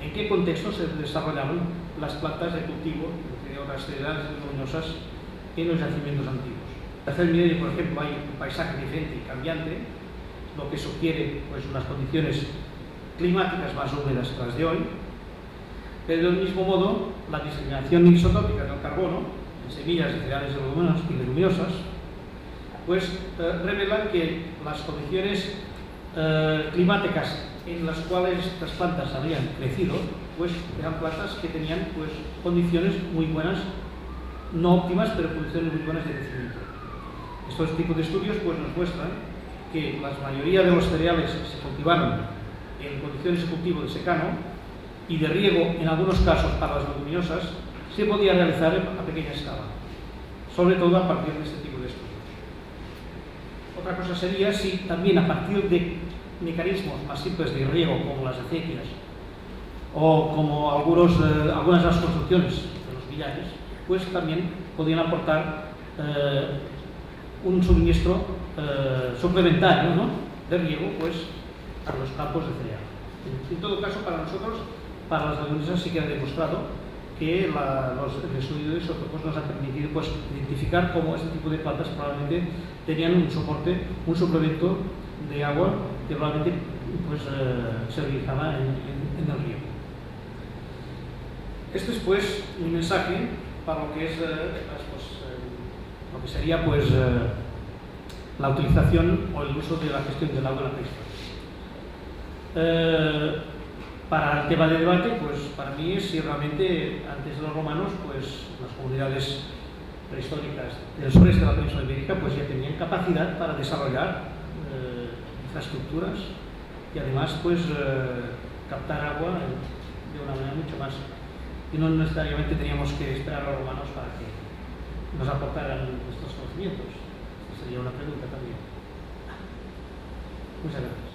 en qué contexto se desarrollaron las plantas de cultivo de otras cereales leguminosas en los yacimientos antiguos. En el tercer milenio, por ejemplo, hay un paisaje diferente y cambiante, lo que sugiere pues, unas condiciones climáticas más húmedas que las de hoy, pero del mismo modo la diseminación isotópica del carbono en semillas de cereales y leguminosas pues revelan que las condiciones climáticas en las cuales estas plantas habían crecido pues eran plantas que tenían pues condiciones muy buenas, no óptimas, pero condiciones muy buenas de crecimiento. Estos tipos de estudios pues nos muestran que la mayoría de los cereales se cultivaron en condiciones de cultivo de secano y de riego, en algunos casos para las leguminosas, se podía realizar a pequeña escala, sobre todo a partir de este tipo de estudios. Otra cosa sería si también a partir de mecanismos más simples de riego, como las acequias, o como algunas de las construcciones de los millares, pues también podían aportar un suministro suplementario, ¿no?, de riego pues, a los campos de cereal. En todo caso, para nosotros, para las leguminosas sí que ha demostrado que el estudio de isótopos nos ha permitido pues, identificar cómo este tipo de plantas probablemente tenían un soporte, un suplemento de agua que probablemente pues, se realizaba en el río. Este es pues mi mensaje para lo que es lo que sería pues la utilización o el uso de la gestión del agua en la prehistoria. Para el tema de debate, pues para mí es si realmente antes de los romanos pues las comunidades prehistóricas del sureste de la península ibérica pues ya tenían capacidad para desarrollar infraestructuras y además pues captar agua de una manera mucho más, y no necesariamente teníamos que esperar a los romanos para que nos aportaran estos conocimientos. Esa sería una pregunta también. Muchas gracias.